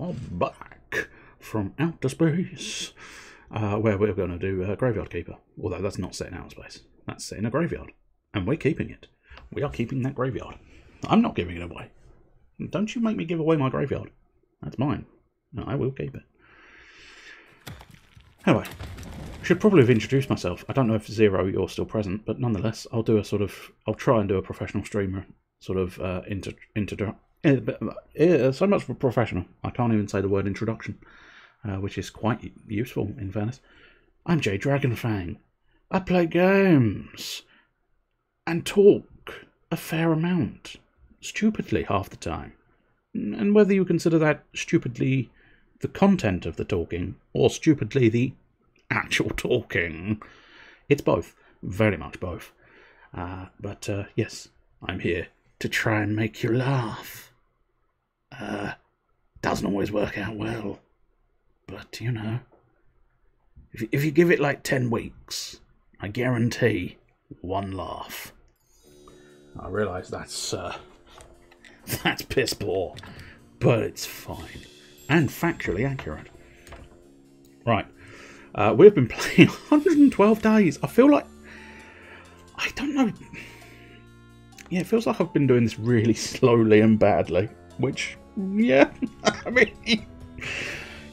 are back from outer space, where we're going to do a Graveyard Keeper. Although that's not set in outer space. That's set in a graveyard. And we're keeping it. We are keeping that graveyard. I'm not giving it away. Don't you make me give away my graveyard. That's mine. No, I will keep it. Anyway, I should probably have introduced myself. I don't know if Zero, you're still present, but nonetheless, I'll do a sort of... I'll try and do a professional streamer sort of so much for professional. I can't even say the word introduction, which is quite useful, in fairness. I'm J Dragonfang. I play games and talk a fair amount, stupidly half the time. And whether you consider that stupidly the content of the talking or stupidly the actual talking, it's both, very much both. But yes, I'm here to try and make you laugh. Doesn't always work out well, but you know, if you give it like 10 weeks, I guarantee one laugh. I realise that's piss poor, but it's fine and factually accurate. Right, we've been playing 112 days. I feel like, I don't know. Yeah, it feels like I've been doing this really slowly and badly, which, yeah, I mean,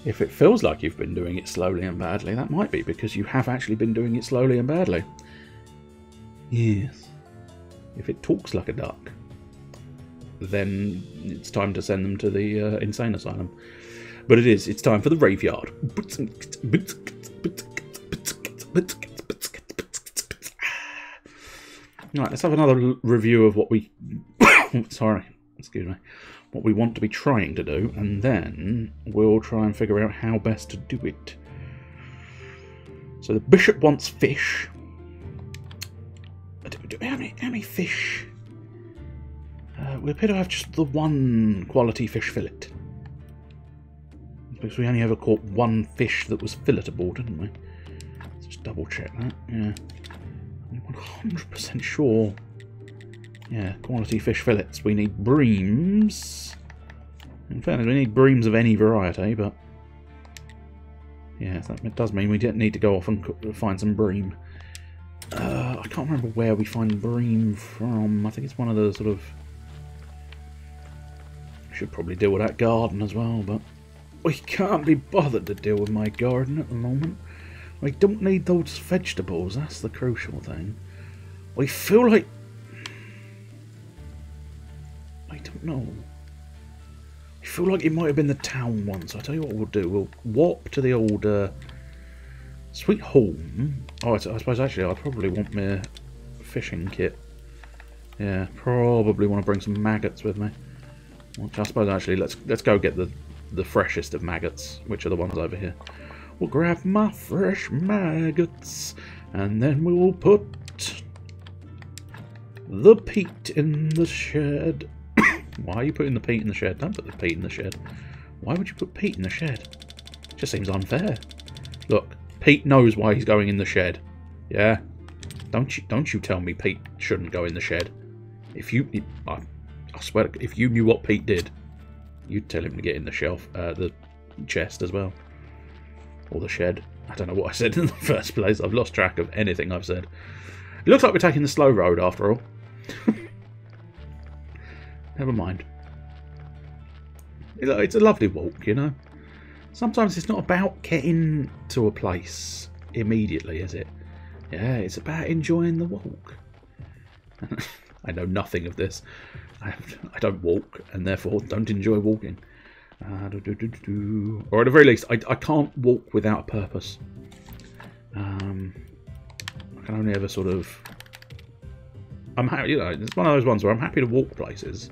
if it feels like you've been doing it slowly and badly, that might be because you have actually been doing it slowly and badly. Yes. If it talks like a duck, then it's time to send them to the insane asylum. But it's time for the graveyard. Right, let's have another review of what we... sorry, excuse me. What we want to be trying to do, and then we'll try and figure out how best to do it. So the bishop wants fish. How many fish? We appear to have just the one quality fish fillet. Because we only ever caught one fish that was filletable, didn't we? Let's just double check that. Yeah. I'm 100% sure. Yeah, quality fish fillets. We need breams. In fairness, we need breams of any variety, but... yeah, that does mean we need to go off and find some bream. I can't remember where we find bream from. I think it's one of the sort of... should probably deal with that garden as well, but... we can't be bothered to deal with my garden at the moment. We don't need those vegetables, that's the crucial thing. We feel like... I don't know. I feel like it might have been the town one, so I'll tell you what we'll do. We'll warp to the old Sweet Home. Oh, I suppose actually I'd probably want my fishing kit. Yeah, probably want to bring some maggots with me. Which I suppose actually let's go get the freshest of maggots, which are the ones over here. We'll grab my fresh maggots, and then we will put the peat in the shed. Why are you putting the peat in the shed? Don't put the peat in the shed. Why would you put peat in the shed? It just seems unfair. Look, Pete knows why he's going in the shed. Yeah? Don't you tell me Pete shouldn't go in the shed. I swear, if you knew what Pete did, you'd tell him to get in the chest as well. Or the shed. I don't know what I said in the first place. I've lost track of anything I've said. It looks like we're taking the slow road after all. Never mind. It's a lovely walk, you know. Sometimes it's not about getting to a place immediately, is it? Yeah, it's about enjoying the walk. I know nothing of this. I don't walk, and therefore don't enjoy walking. Or at the very least, I can't walk without a purpose. I can only ever sort of... I'm happy, you know, it's one of those ones where I'm happy to walk places,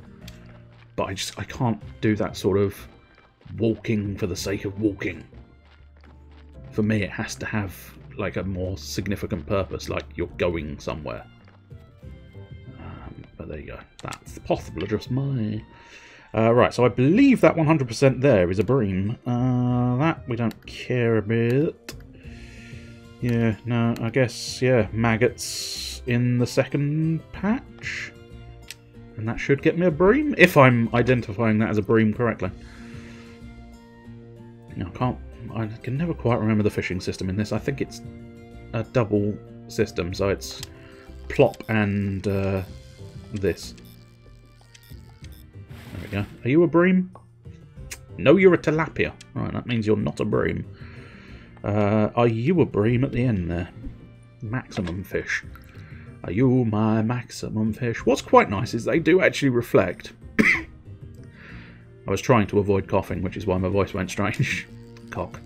but I can't do that sort of walking for the sake of walking. For me, it has to have like a more significant purpose, like you're going somewhere. But there you go. That's possibly just my... right, so I believe that 100% there is a bream. That we don't care about. Yeah, no, I guess, yeah, maggots in the second patch. And that should get me a bream, if I'm identifying that as a bream correctly. I can never quite remember the fishing system in this. I think it's a double system, so it's plop and this. There we go. Are you a bream? No, you're a tilapia. Right, that means you're not a bream. Are you a bream at the end there? Maximum fish. Are you my maximum fish? What's quite nice is they do actually reflect. I was trying to avoid coughing, which is why my voice went strange. Cock.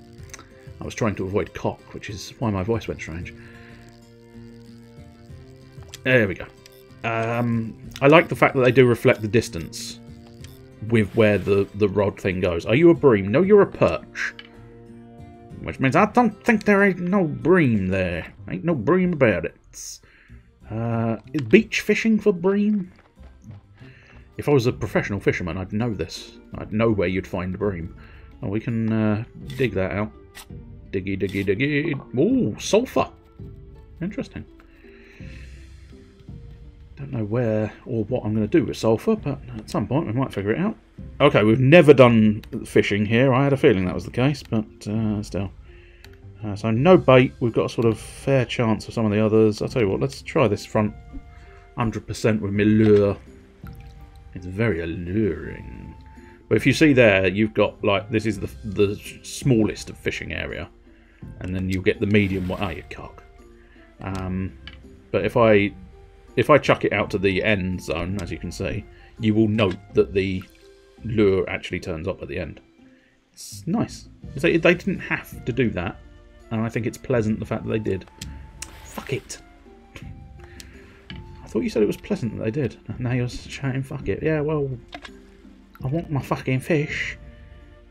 I was trying to avoid cock, which is why my voice went strange. There we go. I like the fact that they do reflect the distance with where the rod thing goes. Are you a bream? No, you're a perch. Which means I don't think there ain't no bream there. Ain't no bream about it. Is beach fishing for bream? If I was a professional fisherman, I'd know this. I'd know where you'd find bream. Oh, we can dig that out. Diggy, diggy, diggy. Ooh, sulphur. Interesting. Don't know where or what I'm going to do with sulphur, but at some point we might figure it out. Okay, we've never done fishing here. I had a feeling that was the case, but still. So no bait. We've got a sort of fair chance of some of the others. I'll tell you what, let's try this front 100% with my lure. It's very alluring. But if you see there, you've got, like, this is the smallest of fishing area. And then you get the medium one. Oh, you cock. But if I chuck it out to the end zone, as you can see, you will note that the lure actually turns up at the end. It's nice. They didn't have to do that. And I think it's pleasant the fact that they did. Fuck it. I thought you said it was pleasant that they did. Now you're shouting fuck it. Yeah, well, I want my fucking fish.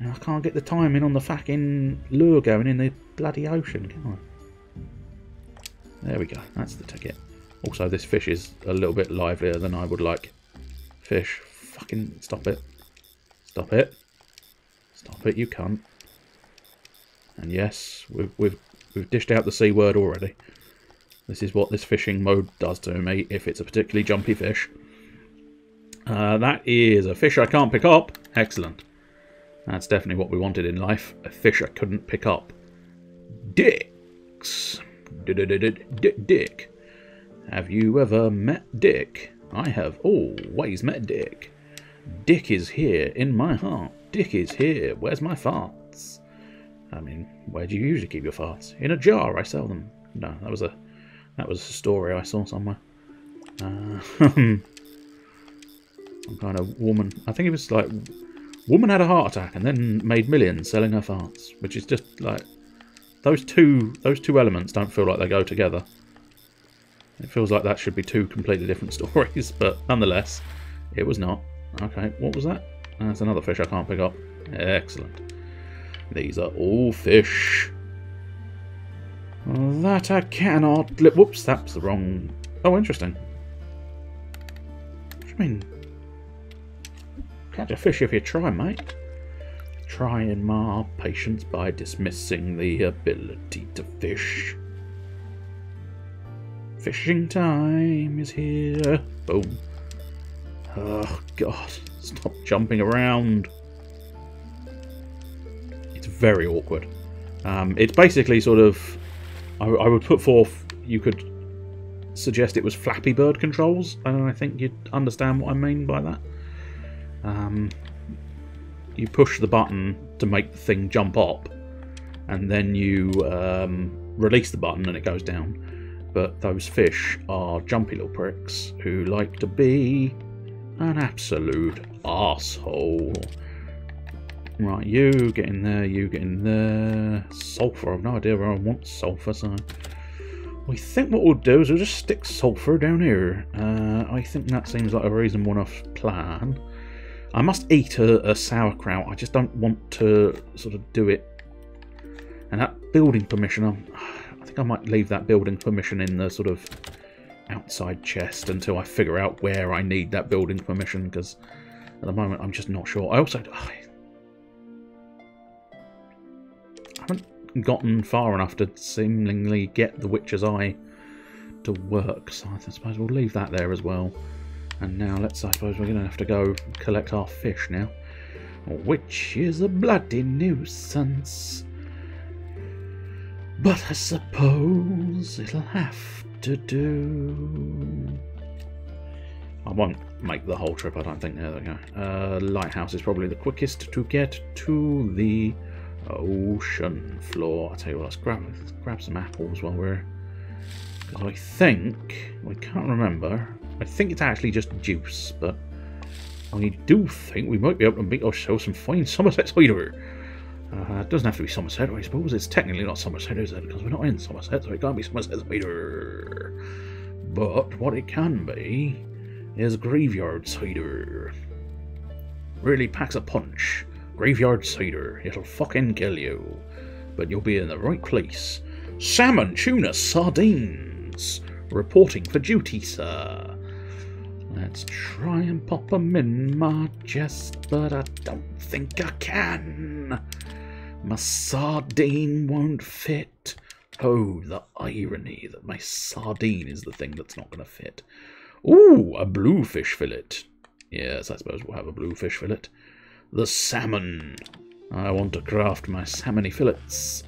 And I can't get the timing on the fucking lure going in the bloody ocean, can I? There we go. That's the ticket. Also, this fish is a little bit livelier than I would like. Fish. Fucking stop it. Stop it. Stop it, you cunt. And yes, we've dished out the C word already. This is what this fishing mode does to me if it's a particularly jumpy fish. That is a fish I can't pick up. Excellent. That's definitely what we wanted in life. A fish I couldn't pick up. Dicks. Dick. Have you ever met Dick? I have always met Dick. Dick is here in my heart. Dick is here. Where's my farts? I mean, where do you usually keep your farts? In a jar. I sell them. No, that was a story I saw somewhere. Some kind of woman. I think it was like woman had a heart attack and then made millions selling her farts, which is just like those two elements don't feel like they go together. It feels like that should be two completely different stories, but nonetheless, it was not. Okay, what was that? That's another fish I can't pick up. Excellent. These are all fish that I cannot... Whoops, that's the wrong... Oh, interesting. What do you mean? Catch a fish if you try, mate. Trying my patience by dismissing the ability to fish. Fishing time is here. Boom. Oh, God. Stop jumping around. It's very awkward. It's basically sort of... I would put forth... You could suggest it was Flappy Bird controls. And I think you'd understand what I mean by that. You push the button to make the thing jump up. And then you release the button and it goes down. But those fish are jumpy little pricks who like to be an absolute arsehole. Right, you get in there, you get in there. Sulphur, I've no idea where I want sulphur, so... I think what we'll do is we'll just stick sulphur down here. I think that seems like a reasonable enough plan. I must eat a sauerkraut, I just don't want to sort of do it. And that building permission, I think I might leave that building permission in the sort of outside chest until I figure out where I need that building permission, because at the moment I'm just not sure. I also... I haven't gotten far enough to seemingly get the Witcher's Eye to work, so I suppose we'll leave that there as well. And now I suppose we're going to have to go collect our fish now. which is a bloody nuisance. But I suppose it'll have to do. I won't make the whole trip, I don't think. There we go. Lighthouse is probably the quickest to get to the ocean floor. I'll tell you what, let's grab some apples while we're... Because I think... I can't remember. I think it's actually just juice, but I do think we might be able to make ourselves some fine Somerset cider. It doesn't have to be Somerset, I suppose. It's technically not Somerset, is it? Because we're not in Somerset, so it can't be Somerset cider. But what it can be is graveyard cider. Really packs a punch. Graveyard cider. It'll fucking kill you. But you'll be in the right place. Salmon, tuna, sardines. Reporting for duty, sir. Let's try and pop them in my chest, but I don't think I can. My sardine won't fit. Oh, the irony that my sardine is the thing that's not going to fit. Ooh, a bluefish fillet. Yes, I suppose we'll have a bluefish fillet. The salmon. I want to craft my salmony fillets.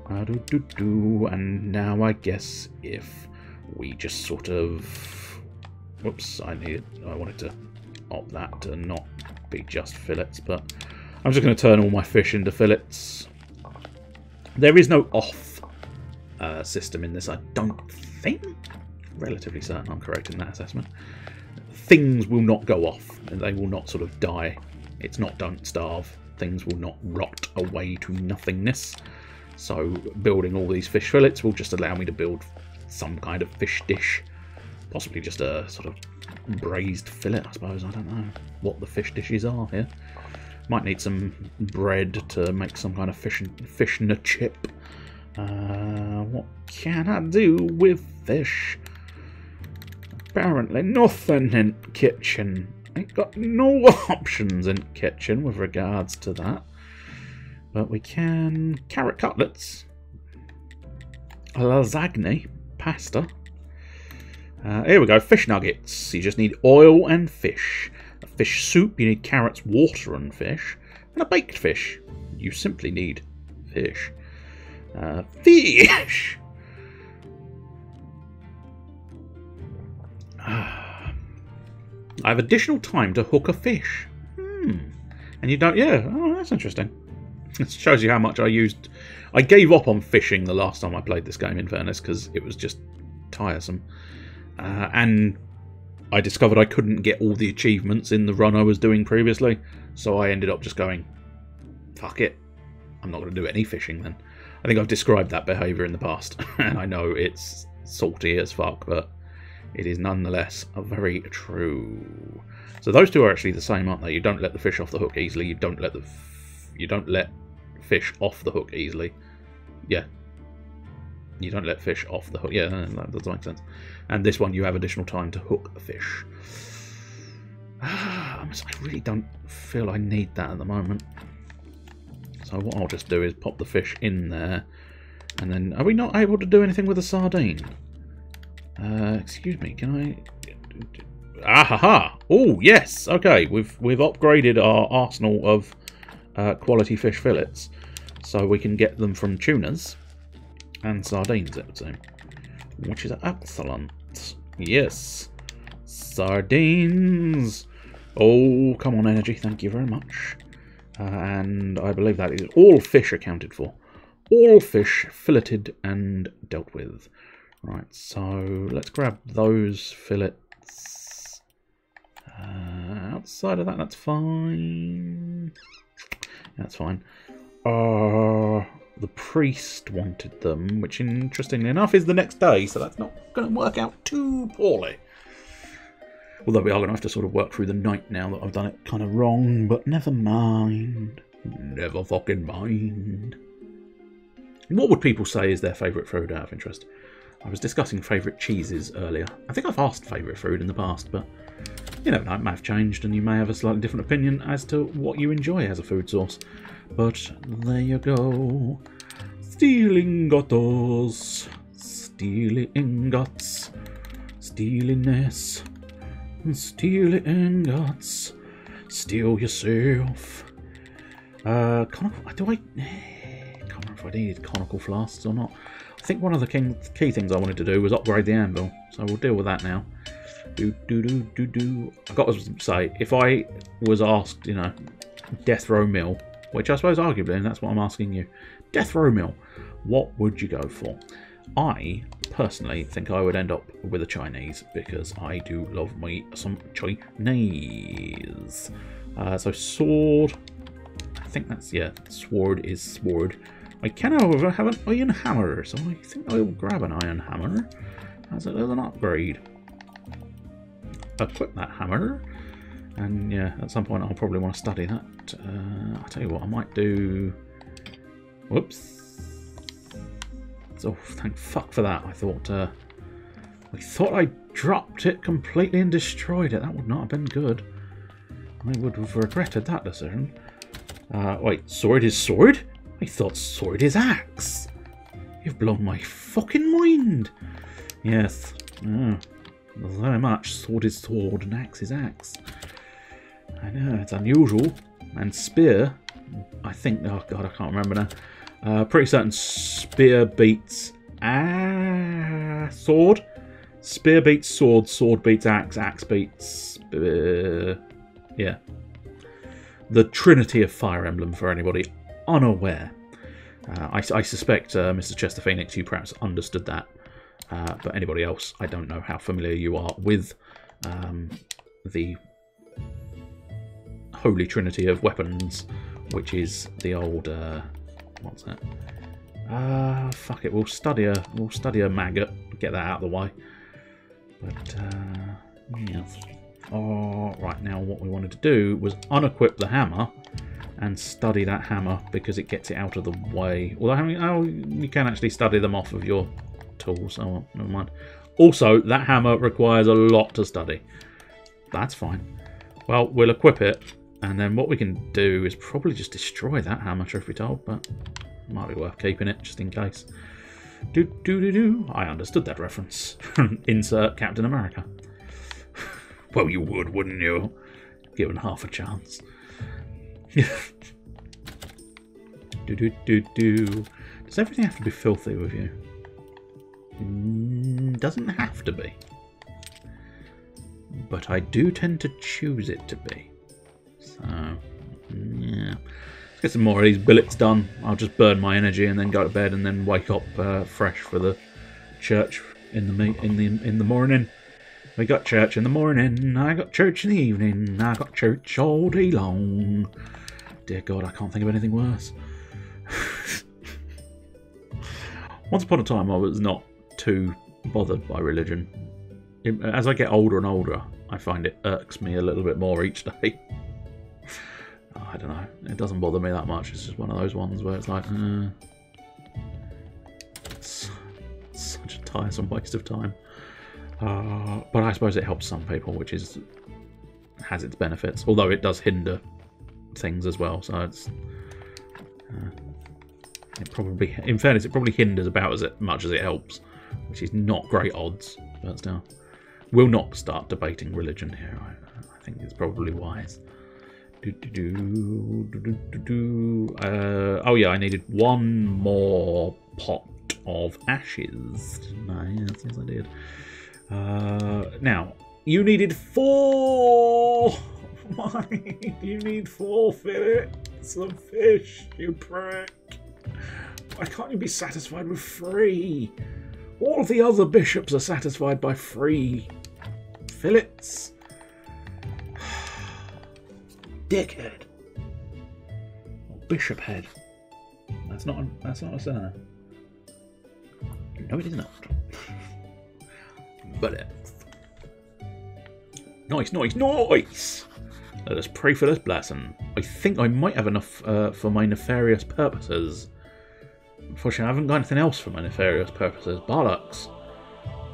And now I guess if we just sort of... Whoops, I wanted to opt that to not be just fillets, but I'm just going to turn all my fish into fillets. There is no off system in this, I don't think. Relatively certain I'm correct in that assessment. Things will not go off, and they will not sort of die. It's not don't starve. Things will not rot away to nothingness. So building all these fish fillets will just allow me to build some kind of fish dish. Possibly just a sort of braised fillet, I suppose. I don't know what the fish dishes are here. Might need some bread to make some kind of fish and a chip. What can I do with fish? Apparently nothing in kitchen. Ain't got no options in kitchen with regards to that. But we can... carrot cutlets. Lasagne. Pasta. Here we go, fish nuggets. You just need oil and fish. A fish soup, you need carrots, water and fish. And a baked fish. You simply need fish. Fish! I have additional time to hook a fish. And you don't... yeah, oh, that's interesting. It shows you how much I used... I gave up on fishing the last time I played this game, in fairness, because it was just tiresome. And I discovered I couldn't get all the achievements in the run I was doing previously, so I ended up just going, fuck it, I'm not going to do any fishing then. I think I've described that behaviour in the past, and I know it's salty as fuck, but it is nonetheless very true. So those two are actually the same, aren't they? You don't let the fish off the hook easily, you don't let fish off the hook easily. Yeah. You don't let fish off the hook. Yeah, that does make sense. And this one, you have additional time to hook a fish. I really don't feel I need that at the moment. So what I'll just do is pop the fish in there. And then, are we not able to do anything with a sardine? Excuse me, can I... Ah-ha-ha! Oh, yes! Okay, we've upgraded our arsenal of quality fish fillets. So we can get them from tunas. And sardines, it would seem. Which is excellent. Yes. Sardines. Oh, come on, energy. Thank you very much. And I believe that is all fish accounted for. All fish filleted and dealt with. Right, so let's grab those fillets. Outside of that, that's fine. That's fine. The priest wanted them, which interestingly enough is the next day, so that's not going to work out too poorly. Although we are going to have to sort of work through the night now that I've done it kind of wrong, but never mind. Never fucking mind. What would people say is their favourite food out of interest? I was discussing favourite cheeses earlier. I think I've asked favourite food in the past, but you know, it may have changed and you may have a slightly different opinion as to what you enjoy as a food source. But there you go. Steel ingots. Steel ingots. Steeliness. Steel ingots. Steal yourself. Do I? Can't remember if I needed conical flasks or not. I think one of the key things I wanted to do was upgrade the anvil, so we'll deal with that now. I've got to say, if I was asked, you know, death row mill, which I suppose arguably, and that's what I'm asking you, death row mill, what would you go for? I personally think I would end up with a Chinese because I do love me some Chinese. So sword, I think that's, yeah, sword is sword. I can, however, have an iron hammer, so I think I will grab an iron hammer as an upgrade. Equip that hammer, and yeah, at some point I'll probably want to study that. I'll tell you what, I might do. Whoops! Oh, thank fuck for that. I thought I dropped it completely and destroyed it. That would not have been good. I would have regretted that decision. Wait, sword is sword? I thought sword is axe. You've blown my fucking mind. Yes. Very much. Sword is sword and axe is axe. I know, it's unusual. And spear, I think, oh god, I can't remember now. Pretty certain spear beats sword. Spear beats sword, sword beats axe, axe beats yeah. The Trinity of Fire Emblem for anybody unaware. I suspect, Mr. Chester Phoenix, you perhaps understood that. But anybody else, I don't know how familiar you are with the Holy Trinity of Weapons, which is the old what's that? Fuck it, we'll study a maggot, get that out of the way. But yes. Oh, right, now what we wanted to do was unequip the hammer and study that hammer because it gets it out of the way. Although, I mean, oh, you can actually study them off of your tools, so never mind. Also, that hammer requires a lot to study. That's fine. Well, we'll equip it, and then what we can do is probably just destroy that hammer, truth be told, but it might be worth keeping it just in case. I understood that reference. Insert Captain America. Well, you would, wouldn't you? Given half a chance. Does everything have to be filthy with you? Doesn't have to be. But I do tend to choose it to be. So, yeah. Let's get some more of these billets done. I'll just burn my energy and then go to bed and then wake up fresh for the church in the morning. We got church in the morning, I got church in the evening, I got church all day long. Dear God, I can't think of anything worse. Once upon a time I was not too bothered by religion. As I get older and older, I find it irks me a little bit more each day. I don't know, it doesn't bother me that much, it's just one of those ones where it's like, it's such a tiresome waste of time. But I suppose it helps some people, which has its benefits. Although it does hinder things as well, so it's it probably, in fairness, it probably hinders about as much as it helps, which is not great odds. But still, we'll not start debating religion here. I think it's probably wise. Oh yeah, I needed one more pot of ashes. Yes, I did. Now, you needed 4! Why do you need 4 fillets of fish, you prick? Why can't you be satisfied with 3? All the other bishops are satisfied by 3 fillets. Dickhead. Or bishop head. That's not a sinner. No, it is not. But nice. Let us pray for this blessing. I think I might have enough for my nefarious purposes. Unfortunately, I haven't got anything else for my nefarious purposes. Bollocks.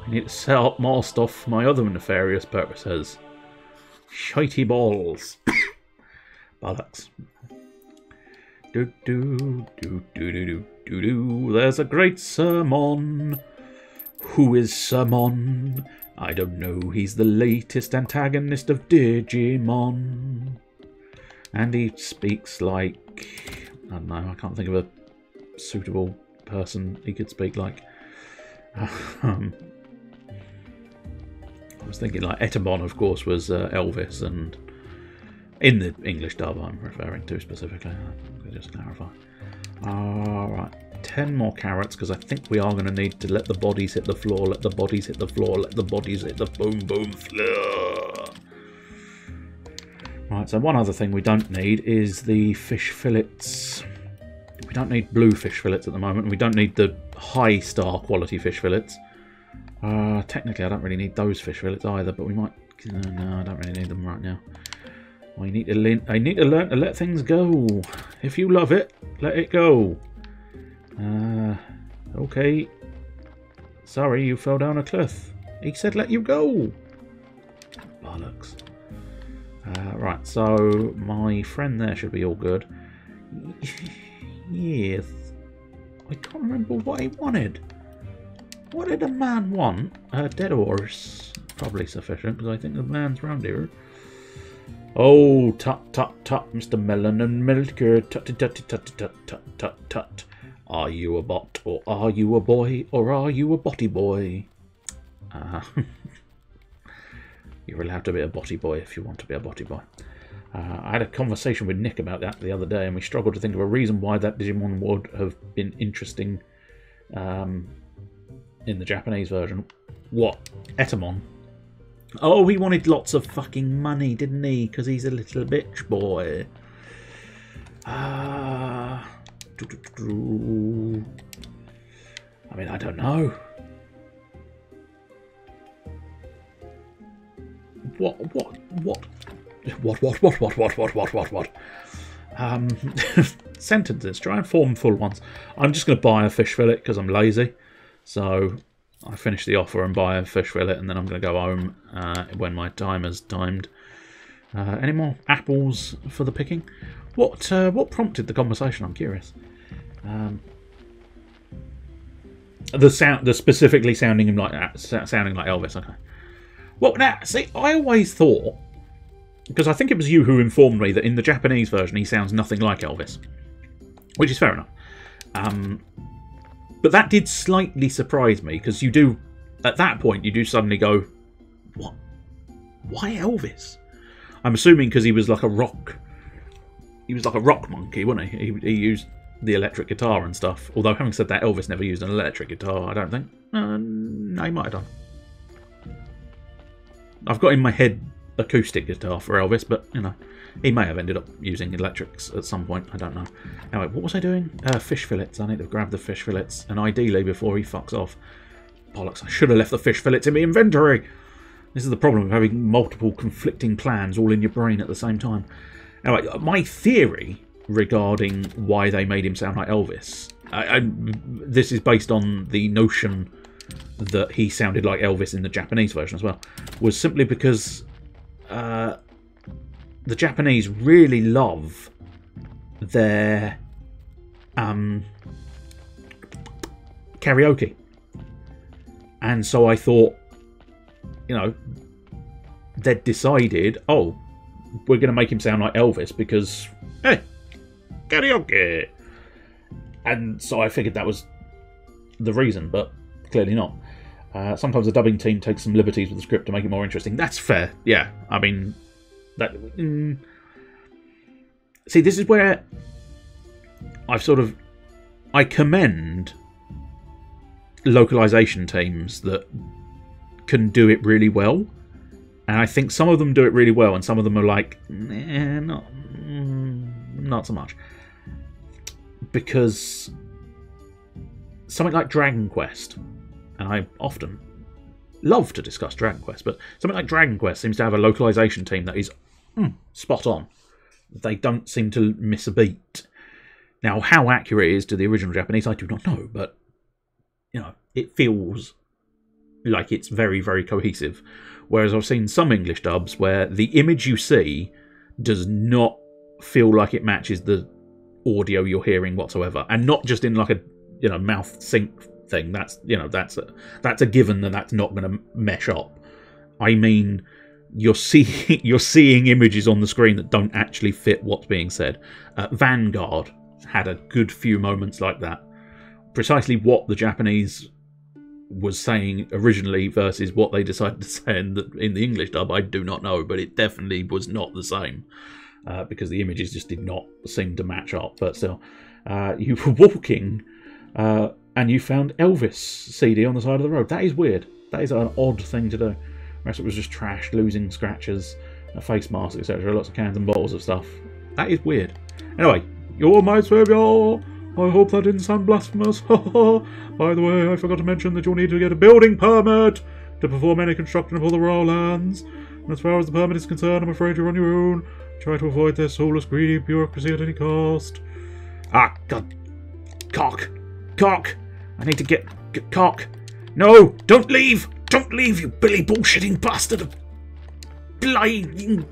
I need to set up more stuff for my other nefarious purposes. Shitey balls. Bollocks. There's a great sermon. Who is Sermon? I don't know, he's the latest antagonist of Digimon. And he speaks like... I don't know, I can't think of a suitable person he could speak like. I was thinking like Etamon, of course, was Elvis, and in the English dub I'm referring to specifically. I'll just clarify. Alright, 10 more carrots, because I think we are going to need to let the bodies hit the floor, let the bodies hit the floor, let the bodies hit the boom boom floor. Right, so one other thing we don't need is the fish fillets. We don't need blue fish fillets at the moment. We don't need the high star quality fish fillets. Technically, I don't really need those fish fillets either, but we might... No, I don't really need them right now. I need to learn to let things go. If you love it, let it go. Okay. Sorry, you fell down a cliff. He said let you go. Bollocks. Right, so my friend there should be all good. Yes. I can't remember what he wanted. What did the man want? A dead horse. Probably sufficient, because I think the man's round here. Oh, tut, tut, tut, Mr. Melon and Milker. Tut, tut, tut, tut, tut, tut, tut, tut. Are you a bot, or are you a boy, or are you a botty boy? You're allowed to be a botty boy if you want to be a botty boy. I had a conversation with Nick about that the other day, and we struggled to think of a reason why that Digimon would have been interesting in the Japanese version. What? Etamon? Oh, he wanted lots of fucking money, didn't he? Because he's a little bitch boy. I mean, I don't know. What? Sentences. Try and form full ones. I'm just going to buy a fish fillet because I'm lazy. So I finish the offer and buy a fish fillet, and then I'm going to go home when my timer's timed. Any more apples for the picking? What prompted the conversation? I'm curious. The specifically sounding like Elvis. Okay. Well, now see, I always thought, because I think it was you who informed me that in the Japanese version he sounds nothing like Elvis, which is fair enough. But that did slightly surprise me, because you do, at that point, you do suddenly go, what? Why Elvis? I'm assuming because he was like a rock. He was like a rock monkey, wasn't he? He used the electric guitar and stuff. Although, having said that, Elvis never used an electric guitar, I don't think. No, he might have done. I've got in my head acoustic guitar for Elvis, but, you know, he may have ended up using electrics at some point. I don't know. Anyway, what was I doing? Fish fillets. I need to grab the fish fillets, and ideally before he fucks off. Bollocks, I should have left the fish fillets in my inventory. This is the problem of having multiple conflicting plans all in your brain at the same time. Anyway, my theory regarding why they made him sound like Elvis, this is based on the notion that he sounded like Elvis in the Japanese version as well, was simply because the Japanese really love their karaoke. And so I thought, you know, they'd decided, oh, we're going to make him sound like Elvis because, hey, karaoke. And so I figured that was the reason, but clearly not. Sometimes the dubbing team takes some liberties with the script to make it more interesting. That's fair, yeah. I mean, that. See, this is where I commend localization teams that can do it really well, and I think some of them do it really well, and some of them are like, not so much, because something like Dragon Quest, and I often love to discuss Dragon Quest, but something like Dragon Quest seems to have a localization team that is spot on. They don't seem to miss a beat. Now, how accurate it is to the original Japanese, I do not know, but, you know, it feels like it's very, very cohesive. Whereas I've seen some English dubs where the image you see does not feel like it matches the audio you're hearing whatsoever, and not just in like a, you know, mouth sync thing. That's, you know, that's a given that that's not going to mesh up. I mean, you're seeing images on the screen that don't actually fit what's being said. Vanguard had a good few moments like that. Precisely what the Japanese was saying originally versus what they decided to say in the English dub, I do not know, but it definitely was not the same, because the images just did not seem to match up. But still, you were walking and you found Elvis CD on the side of the road. That is weird. That is an odd thing to do. The rest of it was just trash, losing scratches, a face mask, etc. Lots of cans and bottles of stuff. That is weird. Anyway, you're my saviour. I hope that didn't sound blasphemous. By the way, I forgot to mention that you'll need to get a building permit to perform any construction of the royal lands. And as far as the permit is concerned, I'm afraid you're on your own. Try to avoid their soulless, greedy bureaucracy at any cost. Ah, God. Cock. I need to get cock. No, don't leave. Don't leave, you Billy bullshitting bastard of lying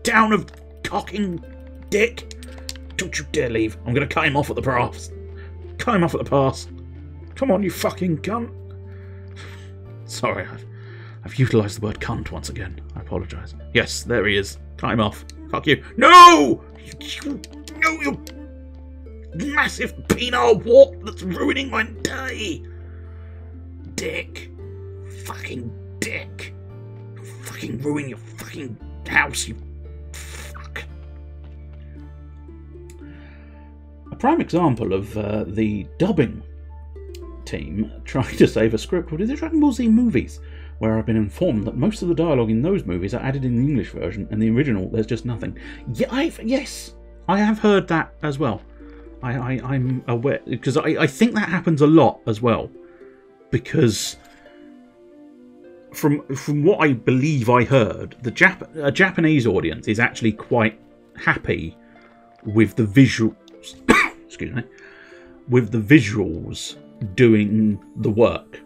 down of cocking dick. Don't you dare leave. I'm going to cut him off at the pass. Cut him off at the pass. Come on, you fucking cunt. Sorry, I've utilised the word cunt once again. I apologise. Yes, there he is. Cut him off. Fuck you. No! No, you massive penile wart that's ruining my day. Dick. Fucking dick. Fucking ruin your fucking house, you fuck. A prime example of the dubbing team trying to save a script was the Dragon Ball Z movies, where I've been informed that most of the dialogue in those movies are added in the English version, and the original there's just nothing. Yeah, yes, I have heard that as well. I'm aware, because I think that happens a lot as well, because from what I believe I heard, a Japanese audience is actually quite happy with the visuals. Excuse me, with the visuals doing the work,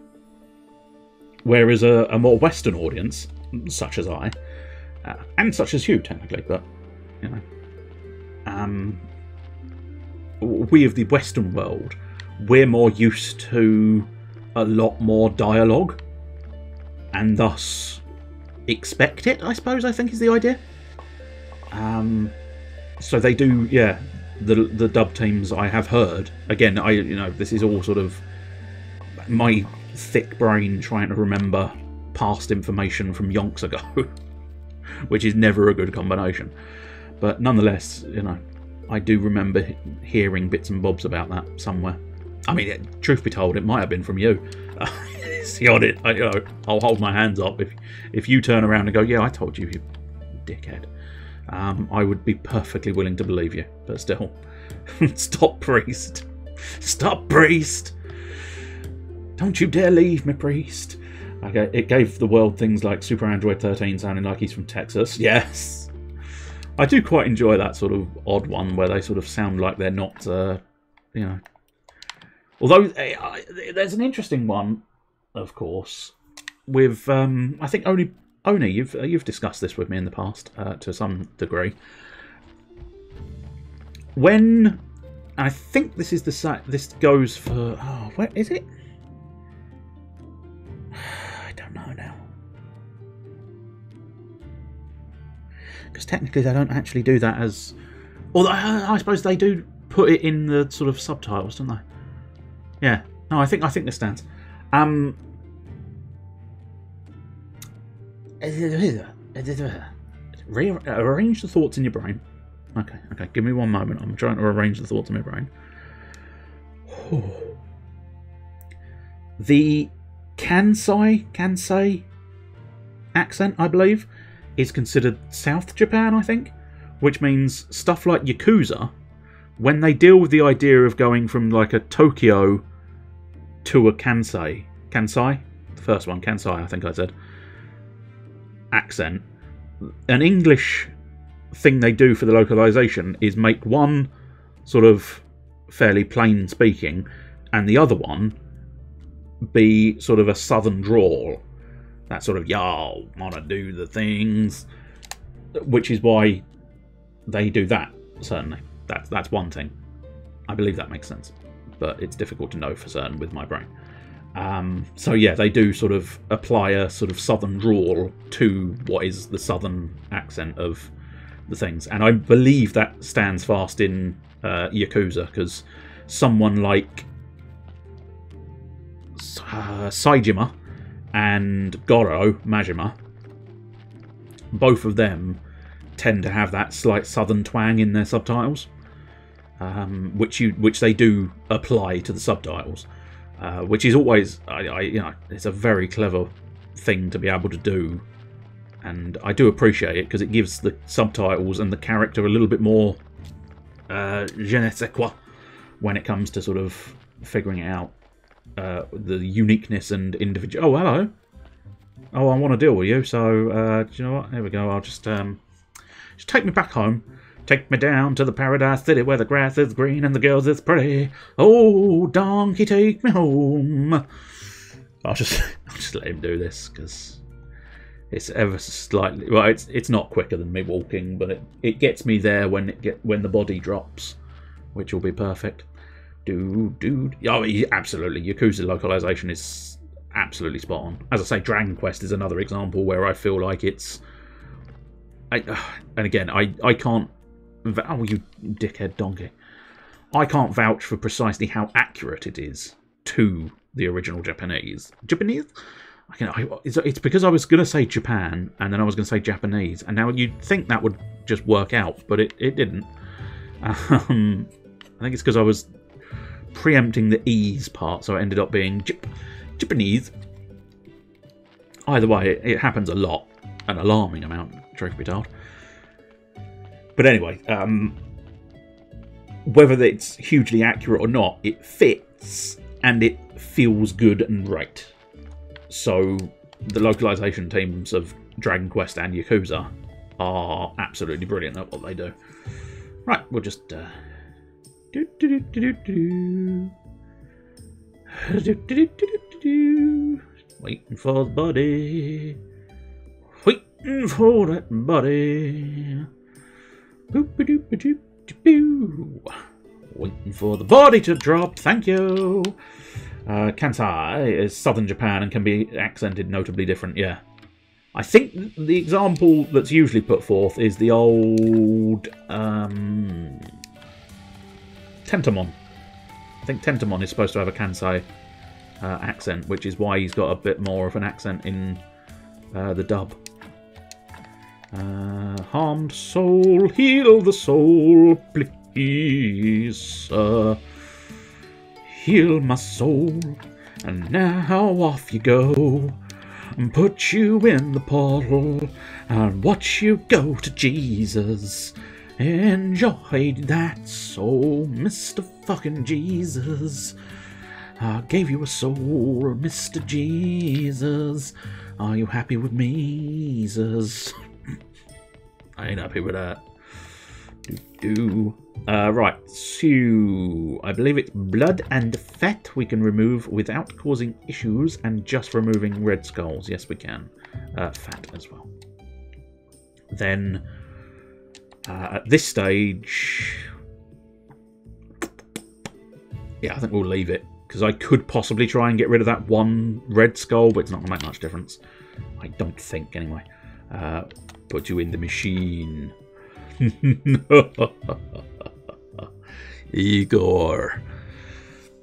whereas a more Western audience, such as I, and such as you technically, but you know, we of the Western world, we're more used to a lot more dialogue, and thus expect it, I suppose, I think is the idea. So they do, yeah, the dub teams I have heard, again, this is all sort of my thick brain trying to remember past information from yonks ago, which is never a good combination. But nonetheless, I do remember hearing bits and bobs about that somewhere. I mean, truth be told, it might have been from you. See on it, I'll hold my hands up if you turn around and go, "Yeah, I told you, you dickhead." I would be perfectly willing to believe you, but still, stop, priest! Stop, priest! Don't you dare leave me, priest! Okay, it gave the world things like Super Android 13 sounding like he's from Texas. Yes, I do quite enjoy that sort of odd one where they sort of sound like they're not, Although there's an interesting one, of course, with I think Oni, you've discussed this with me in the past to some degree. When I think this is this goes for where is it? I don't know now, because technically they don't actually do that as. Although I suppose they do put it in the sort of subtitles, don't they? Yeah. No, I think this stands. Arrange the thoughts in your brain. Okay, give me one moment. I'm trying to arrange the thoughts in my brain. The Kansai accent, I believe, is considered South Japan, I think, which means stuff like Yakuza, when they deal with the idea of going from like a Tokyo to a Kansai, the first one, Kansai, I think I said, accent, an English thing they do for the localization is make one sort of fairly plain speaking and the other one be sort of a southern drawl, that sort of y'all wanna do the things, which is why they do that. Certainly that's one thing. I believe that makes sense, but it's difficult to know for certain with my brain. So yeah, they do sort of apply a sort of southern drawl to what is the southern accent of the things, and I believe that stands fast in Yakuza, because someone like Saejima and Goro Majima, both of them tend to have that slight southern twang in their subtitles, which they do apply to the subtitles, which is always, it's a very clever thing to be able to do, and I do appreciate it because it gives the subtitles and the character a little bit more je ne sais quoi when it comes to sort of figuring out the uniqueness and individual. Oh, hello. Oh, I want to deal with you, so do you know what? There we go. I'll just take me back home. Take me down to the paradise city where the grass is green and the girls is pretty. Oh, donkey, take me home. I'll just let him do this because it's ever slightly. Well, it's not quicker than me walking, but it gets me there when the body drops, which will be perfect. Oh, absolutely. Yakuza localization is absolutely spot on. As I say, Dragon Quest is another example where I feel like it's. And again, I can't. Oh, you dickhead donkey! I can't vouch for precisely how accurate it is to the original Japanese. It's because I was going to say Japan, and then I was going to say Japanese, and now you'd think that would just work out, but it didn't. I think it's because I was preempting the E's part, so it ended up being Japanese. Either way, it happens a lot, an alarming amount, truth be told. But anyway, whether it's hugely accurate or not, it fits and it feels good and right. So the localization teams of Dragon Quest and Yakuza are absolutely brilliant at what they do. Right, we'll just waiting for the body. Waiting for that body. Waiting for the body to drop. Thank you. Kansai is southern Japan and can be accented notably different. Yeah. I think the example that's usually put forth is the old Tentamon. I think Tentamon is supposed to have a Kansai accent, which is why he's got a bit more of an accent in the dub. Harmed soul, heal the soul, please. Heal my soul, and now off you go. And put you in the portal and watch you go to Jesus. Enjoy that soul, Mr. fucking Jesus. I gave you a soul, Mr. Jesus. Are you happy with me, Jesus? I ain't happy with that. Right, so I believe it's blood and fat we can remove without causing issues and just removing red skulls. Yes, we can. Fat as well. Then, at this stage... Yeah, I think we'll leave it. Because I could possibly try and get rid of that one red skull, but it's not going to make much difference. I don't think, anyway. Put you in the machine. Igor,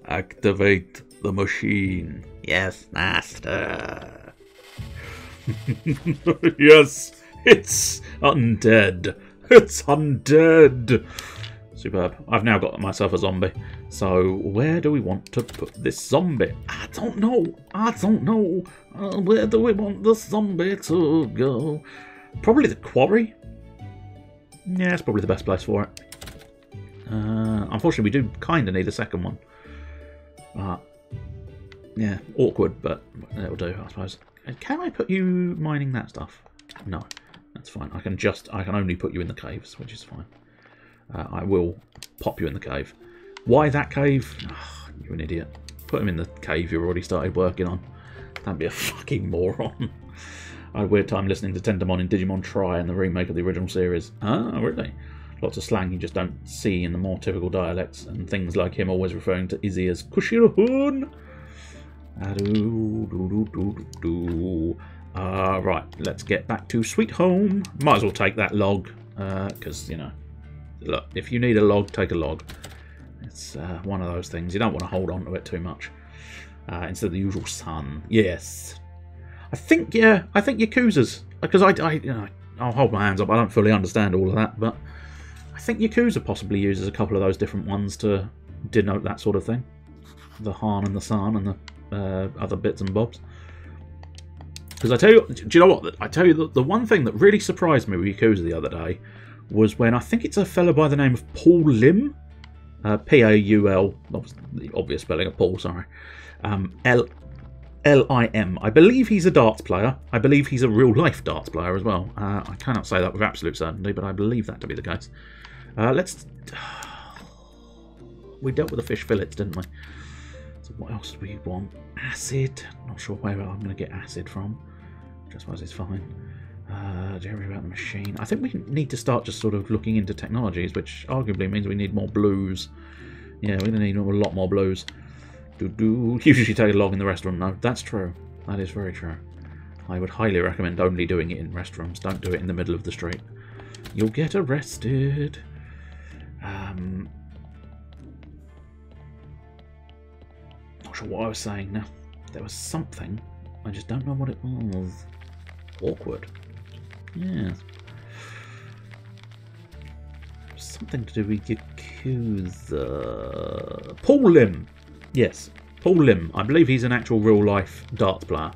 activate the machine. Yes, master. Yes, it's undead. It's undead. Superb. I've now got myself a zombie. So where do we want to put this zombie? I don't know. Where do we want the zombie to go? Probably the quarry. Yeah, it's probably the best place for it. Unfortunately, we do kind of need a second one. Yeah, awkward, but it'll do, I suppose. Can I put you mining that stuff? No, that's fine. I can only put you in the caves, which is fine. I will pop you in the cave. Why that cave? Oh, you're an idiot. Put him in the cave you already started working on. That'd be a fucking moron. I had a weird time listening to Tentamon in Digimon Tri and the remake of the original series. Ah, really? Lots of slang you just don't see in the more typical dialects, and things like him always referring to Izzy as Kushiro-hun. Right, let's get back to Sweet Home. Might as well take that log, because, you know, look, if you need a log, take a log. It's one of those things. You don't want to hold on to it too much. Instead of the usual sun. Yes. I think Yakuza's, because you know, I'll hold my hands up, I don't fully understand all of that, but I think Yakuza possibly uses a couple of those different ones to denote that sort of thing. The Han and the San and the other bits and bobs. Because I tell you, do you know what? I tell you, the one thing that really surprised me with Yakuza the other day was when I think it's a fellow by the name of Paul Lim, P-A-U-L, the obvious spelling of Paul, sorry, L-I-M. I believe he's a darts player. I believe he's a real-life darts player as well. I cannot say that with absolute certainty, but I believe that to be the case. We dealt with the fish fillets, didn't we? So what else do we want? Acid. Not sure where I'm going to get acid from. Just suppose it's fine. Jerry about the machine. I think we need to start just sort of looking into technologies, which arguably means we need more blues. Yeah, we're going to need a lot more blues. Usually take a log in the restaurant. No, that's true. That is very true. I would highly recommend only doing it in restaurants. Don't do it in the middle of the street. You'll get arrested. Not sure what I was saying now. There was something. I just don't know what it was. Awkward. Yeah. Something to do with Yakuza. Paul Lim. Yes, Paul Lim. I believe he's an actual real-life darts player.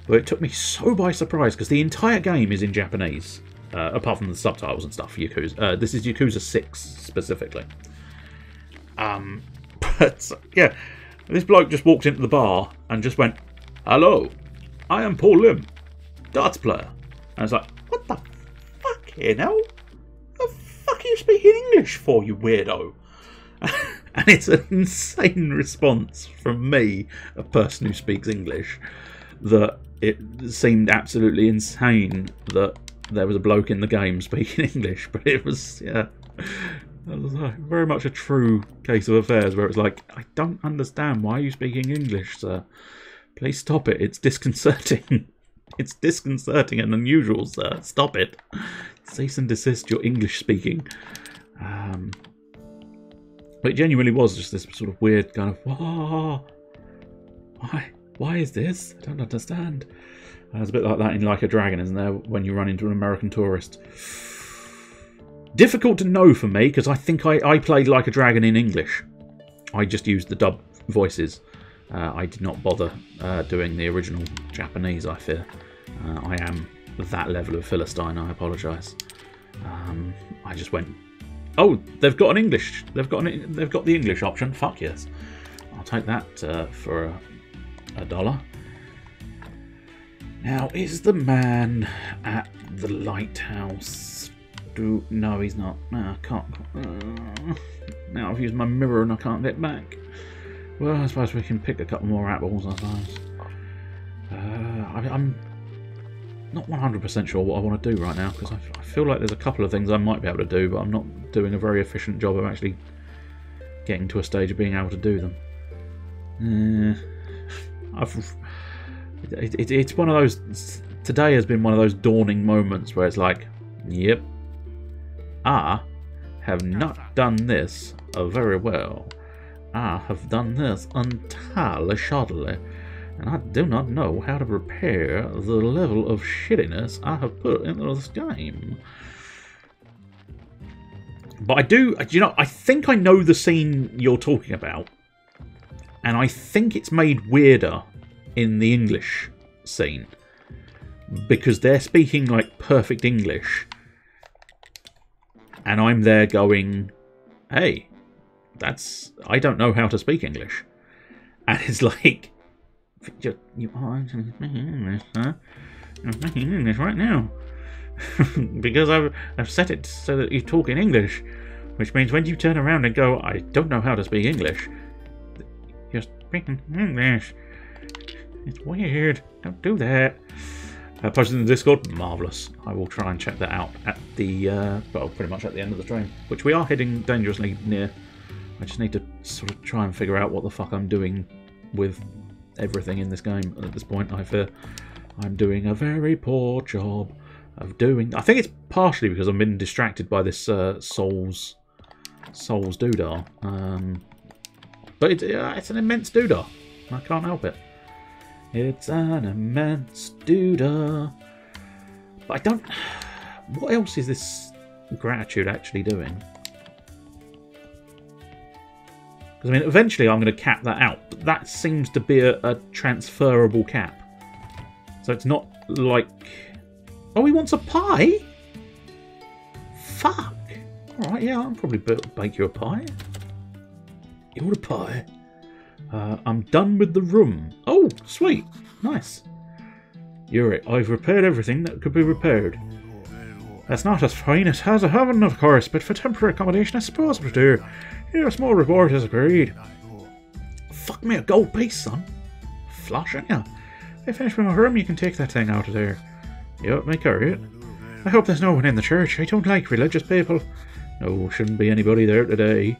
But it took me so by surprise because the entire game is in Japanese, apart from the subtitles and stuff for Yakuza. This is Yakuza 6 specifically. But yeah, this bloke just walked into the bar and just went, "Hello, I am Paul Lim, darts player." And it's like, what the fuck here now? What the fuck are you speaking English for, you weirdo? And it's an insane response from me, a person who speaks English, that it seemed absolutely insane that there was a bloke in the game speaking English. But it was, yeah, it was very much a true case of affairs where it's like, I don't understand. Why are you speaking English, sir? Please stop it. It's disconcerting. It's disconcerting and unusual, sir. Stop it. Cease and desist your English speaking. But it genuinely was just this sort of weird kind of, why is this? I don't understand. It's a bit like that in Like a Dragon, isn't there, when you run into an American tourist. Difficult to know for me, because I think I played Like a Dragon in English. I just used the dub voices. I did not bother doing the original Japanese, I fear. I am that level of Philistine, I apologise. I just went, oh, they've got an English. They've got the English option. Fuck yes, I'll take that for $1. Now, is the man at the lighthouse? No, he's not. No, I can't. Now I've used my mirror and I can't get back. Well, I suppose we can pick a couple more apples. I suppose. I'm not 100% sure what I want to do right now because I feel like there's a couple of things I might be able to do, but I'm not doing a very efficient job of actually getting to a stage of being able to do them. It's one of those. Today has been one of those dawning moments where it's like, yep, I have not done this very well. I have done this entirely shoddily. And I do not know how to repair the level of shittiness I have put into this game. But I do, you know, I think I know the scene you're talking about. And I think it's made weirder in the English scene. Because they're speaking like perfect English. And I'm there going, hey, I don't know how to speak English. And it's like, you are speaking English, huh? I'm speaking English right now. Because I've set it so that you talk in English. Which means when you turn around and go, I don't know how to speak English, you're speaking English. It's weird. Don't do that. Posted in the Discord, marvellous. I will try and check that out at the, well, pretty much at the end of the stream. Which we are heading dangerously near. I just need to sort of try and figure out what the fuck I'm doing with everything in this game at this point. I fear I'm doing a very poor job of doing... I think it's partially because I've been distracted by this Souls doodah. But it's an immense doodah. I can't help it. It's an immense doodah. But I don't... What else is this gratitude actually doing? Because, I mean, eventually I'm going to cap that out. But that seems to be a transferable cap. So it's not like... Oh, he wants a pie? Fuck. Alright, yeah, I'll probably bake you a pie. You want a pie? I'm done with the room. Oh, sweet. Nice. You're right. I've repaired everything that could be repaired. That's not as fine as has a heaven, of course, but for temporary accommodation, I suppose we'll do. Here, a small reward is agreed. Fuck me, a gold piece, son. Flashing ya. If I finish with my room, you can take that thing out of there. You want me to carry it? I hope there's no one in the church. I don't like religious people. No, shouldn't be anybody there today.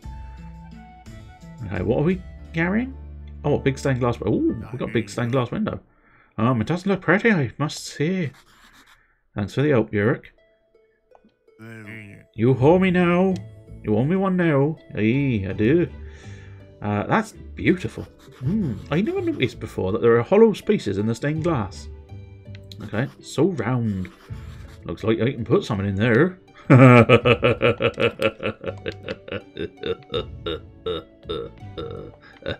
Okay, what are we carrying? Oh, a big stained glass. Oh, we've got a big stained glass window. It doesn't look pretty, I must say. Thanks for the help, Yurik. You owe me now. You owe me one now. Aye, I do. That's beautiful. I never noticed before that there are hollow spaces in the stained glass. Okay, so round. Looks like I can put something in there. I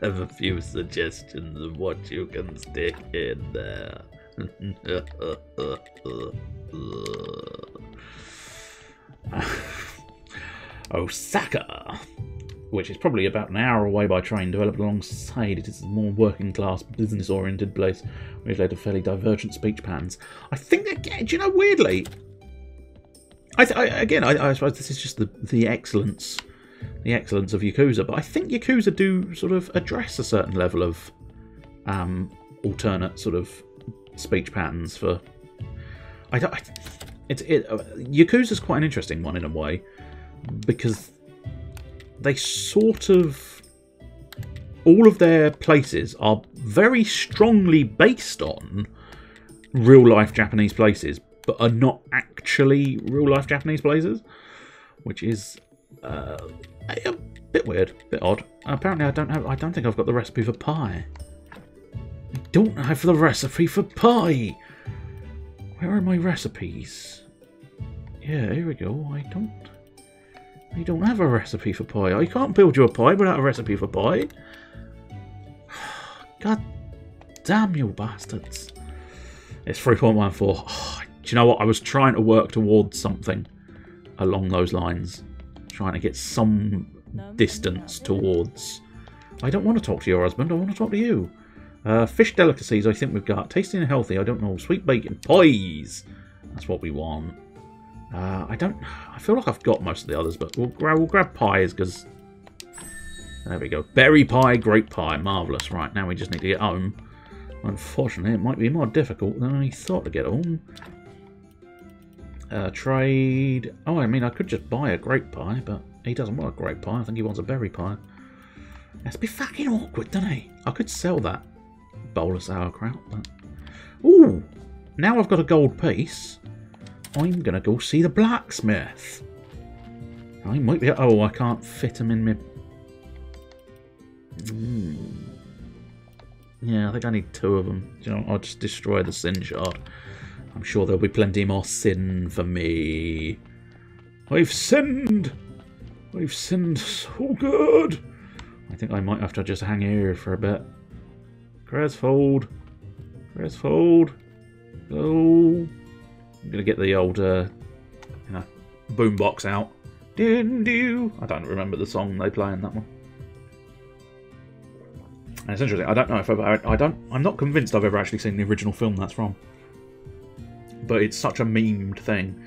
have a few suggestions of what you can stick in there. Osaka, which is probably about an hour away by train, developed alongside it. It's a more working-class, business-oriented place, which led to fairly divergent speech patterns. I think, again, do you know, weirdly, I suppose this is just the excellence of Yakuza, but I think Yakuza do sort of address a certain level of alternate sort of speech patterns for. Yakuza's quite an interesting one in a way, because they sort of all of their places are very strongly based on real life Japanese places, but are not actually real life Japanese places, which is a bit weird, a bit odd. Apparently, I don't think I've got the recipe for pie. I don't have the recipe for pie. Where are my recipes? Yeah, here we go. I don't have a recipe for pie. I can't build you a pie without a recipe for pie. God damn you bastards. It's 3.14. Oh, do you know what? I was trying to work towards something along those lines. Trying to get some distance towards... I don't want to talk to your husband. I want to talk to you. Fish delicacies, I think we've got. Tasty and healthy, I don't know. Sweet bacon. Pies! That's what we want. I feel like I've got most of the others, but we'll grab pies, because... There we go. Berry pie, grape pie. Marvellous. Right, now we just need to get home. Unfortunately, it might be more difficult than I thought to get home. Trade... Oh, I mean, I could just buy a grape pie, but he doesn't want a grape pie. I think he wants a berry pie. That's a bit fucking awkward, doesn't he? I could sell that bowl of sauerkraut, but... Ooh! Now I've got a gold piece. I'm going to go see the blacksmith. I might be... Oh, I can't fit him in my... Yeah, I think I need 2 of them. You know, I'll just destroy the sin shard. I'm sure there'll be plenty more sin for me. I've sinned! I've sinned so good! I think I might have to just hang here for a bit. Cresfold. Cresfold. Go. I'm going to get the old, boombox out. Do. I don't remember the song they play in that one. And it's interesting. I don't know if I'm not convinced I've ever actually seen the original film that's from. But it's such a memed thing.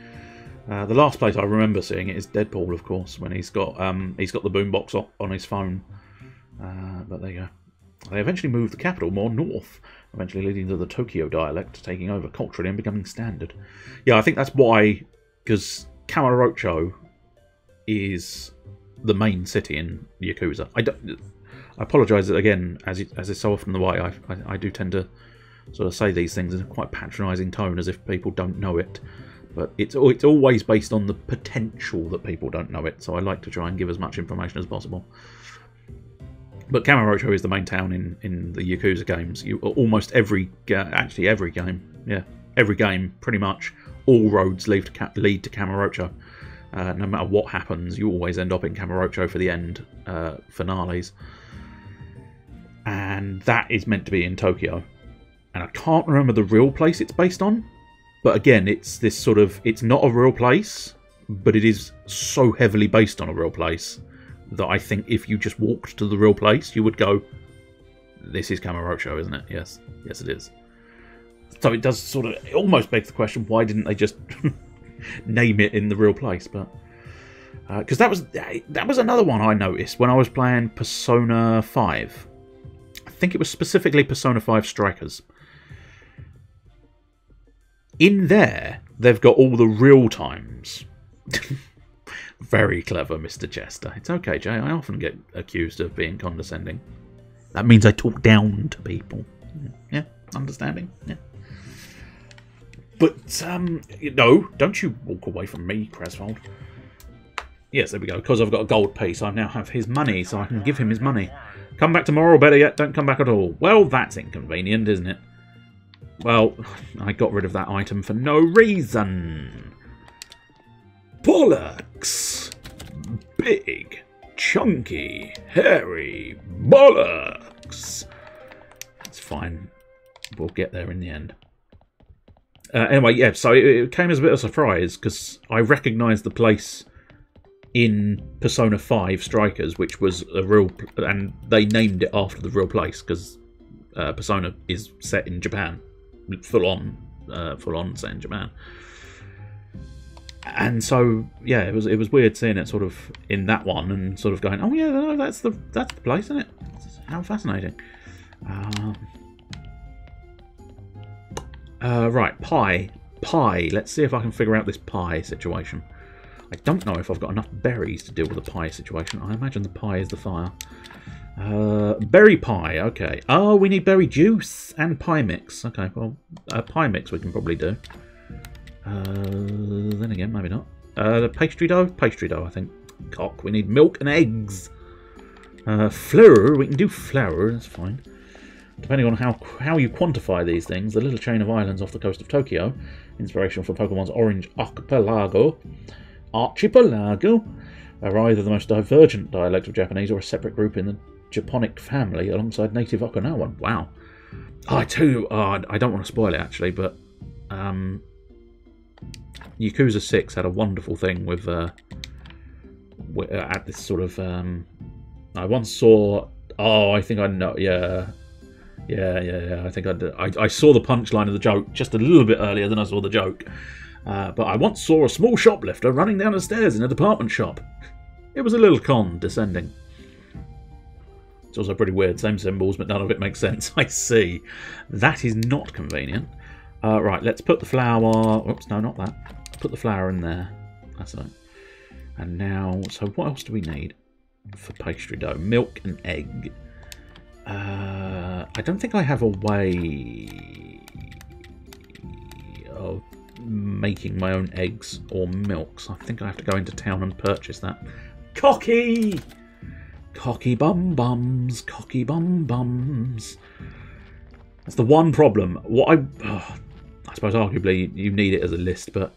The last place I remember seeing it is Deadpool, of course, when he's got the boombox on his phone. But there you go. They eventually moved the capital more north, eventually leading to the Tokyo dialect taking over culturally and becoming standard. Yeah, I think that's why, because Kamurocho is the main city in Yakuza. I apologise again, as is so often the way. I do tend to sort of say these things in a quite patronising tone, as if people don't know it. But it's always based on the potential that people don't know it. So I like to try and give as much information as possible. But Kamurocho is the main town in the Yakuza games. Almost every game, yeah, every game, pretty much, all roads lead to Kamurocho. No matter what happens, you always end up in Kamurocho for the end finales. And that is meant to be in Tokyo. And I can't remember the real place it's based on. But again, it's this sort of... It's not a real place, but it is so heavily based on a real place that I think if you just walked to the real place, you would go, this is Kamurocho, isn't it? Yes. Yes, it is. So it does sort of... It almost begs the question, why didn't they just name it in the real place? But because that was another one I noticed when I was playing Persona 5. I think it was specifically Persona 5 Strikers. In there, they've got all the real times. Very clever, Mr. Chester. It's okay, Jay. I often get accused of being condescending. That means I talk down to people. Yeah, understanding. Yeah. But, no, don't you walk away from me, Creswold. Yes, there we go. Because I've got a gold piece, I now have his money, so I can give him his money. Come back tomorrow, or better yet, don't come back at all. Well, that's inconvenient, isn't it? Well, I got rid of that item for no reason. Bollocks! Big, chunky, hairy bollocks! That's fine. We'll get there in the end. Anyway, yeah, so it came as a bit of a surprise, because I recognised the place in Persona 5 Strikers, which was a real... And they named it after the real place, because Persona is set in Japan. Full on set in Japan. And so, yeah, it was weird seeing it sort of in that one and sort of going, oh yeah, no, that's the place, isn't it? How fascinating. Right, pie. Let's see if I can figure out this pie situation. I don't know if I've got enough berries to deal with the pie situation. I imagine the pie is the fire. Berry pie, okay. Oh, we need berry juice and pie mix. Okay, well, pie mix we can probably do. Then again, maybe not. Pastry dough, I think. Cock, we need milk and eggs. Flour, we can do flour, that's fine. Depending on how you quantify these things, the little chain of islands off the coast of Tokyo, inspiration for Pokemon's Orange Archipelago, are either the most divergent dialect of Japanese or a separate group in the Japonic family alongside native Okinawan. Wow. Oh, I tell you, I don't want to spoil it actually, but Yakuza 6 had a wonderful thing with at this sort of I once saw, oh, I think I know, yeah, I think I saw the punchline of the joke just a little bit earlier than I saw the joke. But I once saw a small shoplifter running down the stairs in a department shop. It was a little condescending. It's also pretty weird. Same symbols, but none of it makes sense. I see. That is not convenient. Right, let's put the flour... Oops, no, not that. Put the flour in there. That's it. And now... So what else do we need for pastry dough? Milk and egg. I don't think I have a way of making my own eggs or milk, so I think I have to go into town and purchase that. Cocky! Cocky bum bums, cocky bum bums. That's the one problem. What I suppose arguably you need it as a list, but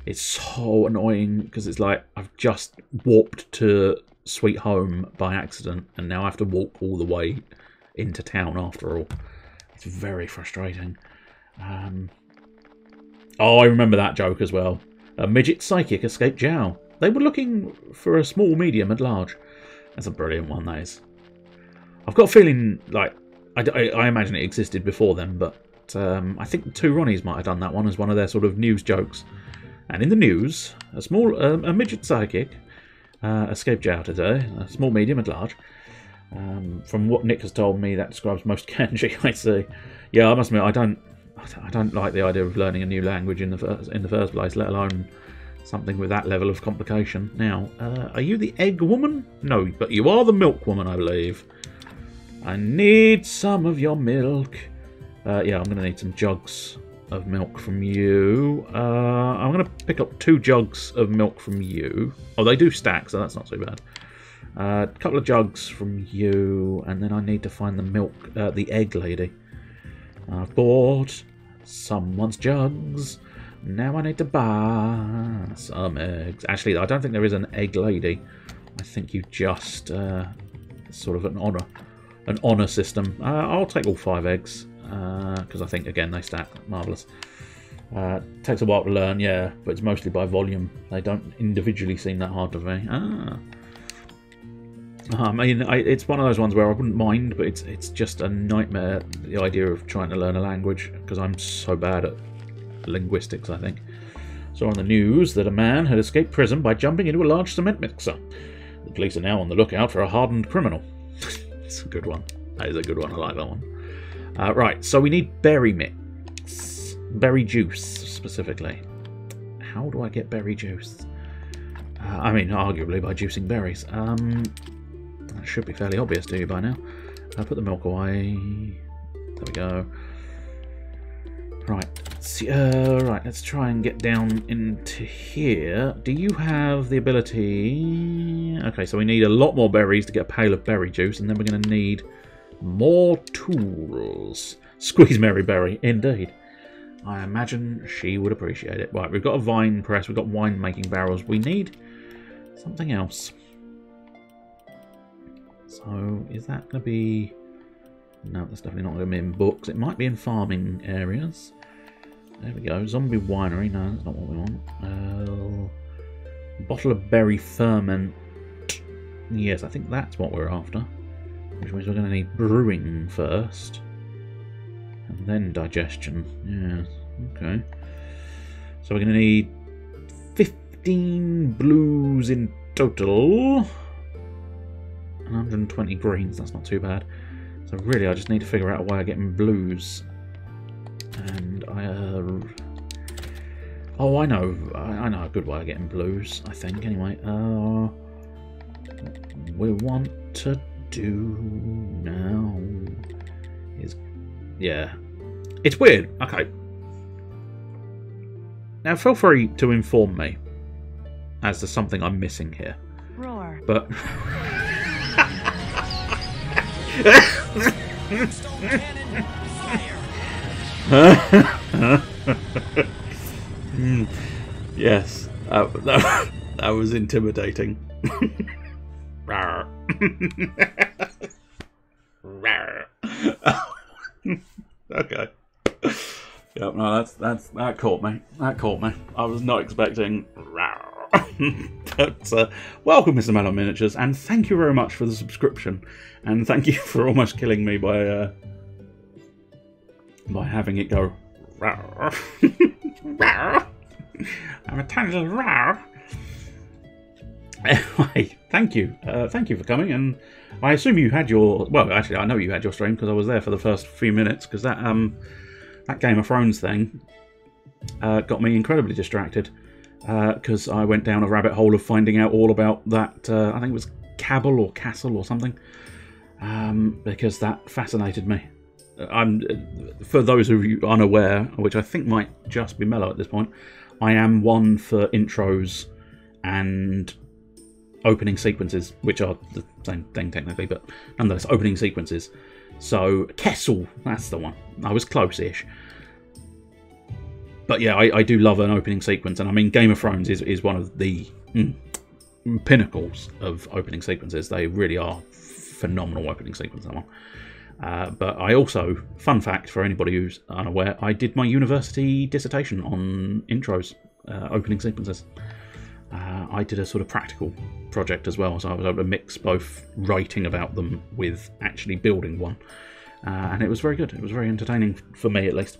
it's so annoying because it's like I've just warped to Sweet Home by accident and now I have to walk all the way into town after all. It's very frustrating. Oh, I remember that joke as well. A midget psychic escaped jail. They were looking for a small, medium, and large. That's a brilliant one, that is. I've got a feeling, like, I imagine it existed before then, but I think the Two Ronnies might have done that one as one of their sort of news jokes. And in the news, a midget psychic escaped jail today. A small, medium, and large. From what Nick has told me, that describes most kanji I see. Yeah, I must admit, I don't like the idea of learning a new language in the first place, let alone something with that level of complication. Now, are you the egg woman? No, but you are the milk woman, I believe. I need some of your milk. Yeah, I'm going to need some jugs of milk from you. I'm going to pick up 2 jugs of milk from you. Oh, they do stack, so that's not too bad. A couple of jugs from you, and then I need to find the milk, the egg lady. I've bought someone's jugs. Now I need to buy some eggs. Actually, I don't think there is an egg lady. I think you just sort of an honor system. I'll take all 5 eggs because I think again they stack. Marvelous. Takes a while to learn, yeah, but it's mostly by volume. They don't individually seem that hard to me. I mean, it's one of those ones where I wouldn't mind, but it's just a nightmare, the idea of trying to learn a language, because I'm so bad at linguistics, I think. Saw on the news that a man had escaped prison by jumping into a large cement mixer. The police are now on the lookout for a hardened criminal. It's a good one. That is a good one. I like that one. Right, so we need berry mix. Berry juice, specifically. How do I get berry juice? I mean, arguably by juicing berries. That should be fairly obvious to you by now. I'll put the milk away. There we go. Right, let's try and get down into here. Do you have the ability... Okay, so we need a lot more berries to get a pail of berry juice, and then we're going to need more tools. Squeeze Mary Berry, indeed. I imagine she would appreciate it. Right, we've got a vine press, we've got wine-making barrels. We need something else. So, is that going to be... No, that's definitely not going to be in books. It might be in farming areas. There we go. Zombie winery. No, that's not what we want. Bottle of berry ferment. Yes, I think that's what we're after. Which means we're going to need brewing first. And then digestion. Yes, okay. So we're going to need 15 blues in total. 120 greens, that's not too bad. So really I just need to figure out a way of getting blues. And oh, I know a good way of getting blues, I think, anyway. What we want to do now is... Yeah. It's weird. Okay. Now feel free to inform me as to something I'm missing here. Roar. But... Yes, that was intimidating. Okay. Yeah, no, that caught me. That caught me. I was not expecting. But welcome, Mr. Melon Miniatures, and thank you very much for the subscription, and thank you for almost killing me by having it go. I'm a tiny little rawr. Anyway, thank you for coming, and I assume you had your... Well, actually, I know you had your stream because I was there for the first few minutes, because that Game of Thrones thing got me incredibly distracted. Because I went down a rabbit hole of finding out all about that, I think it was Cabal or Castle or something, because that fascinated me. For those of you unaware, which I think might just be Mellow at this point, I am one for intros and opening sequences, which are the same thing technically, but nonetheless, opening sequences. So, Kessel, that's the one. I was close-ish. But yeah, I do love an opening sequence, and I mean, Game of Thrones is one of the pinnacles of opening sequences. They really are phenomenal opening sequences, that one. But I also, fun fact for anybody who's unaware, I did my university dissertation on intros, opening sequences. I did a sort of practical project as well, so I was able to mix both writing about them with actually building one. And it was very good. It was very entertaining, for me at least.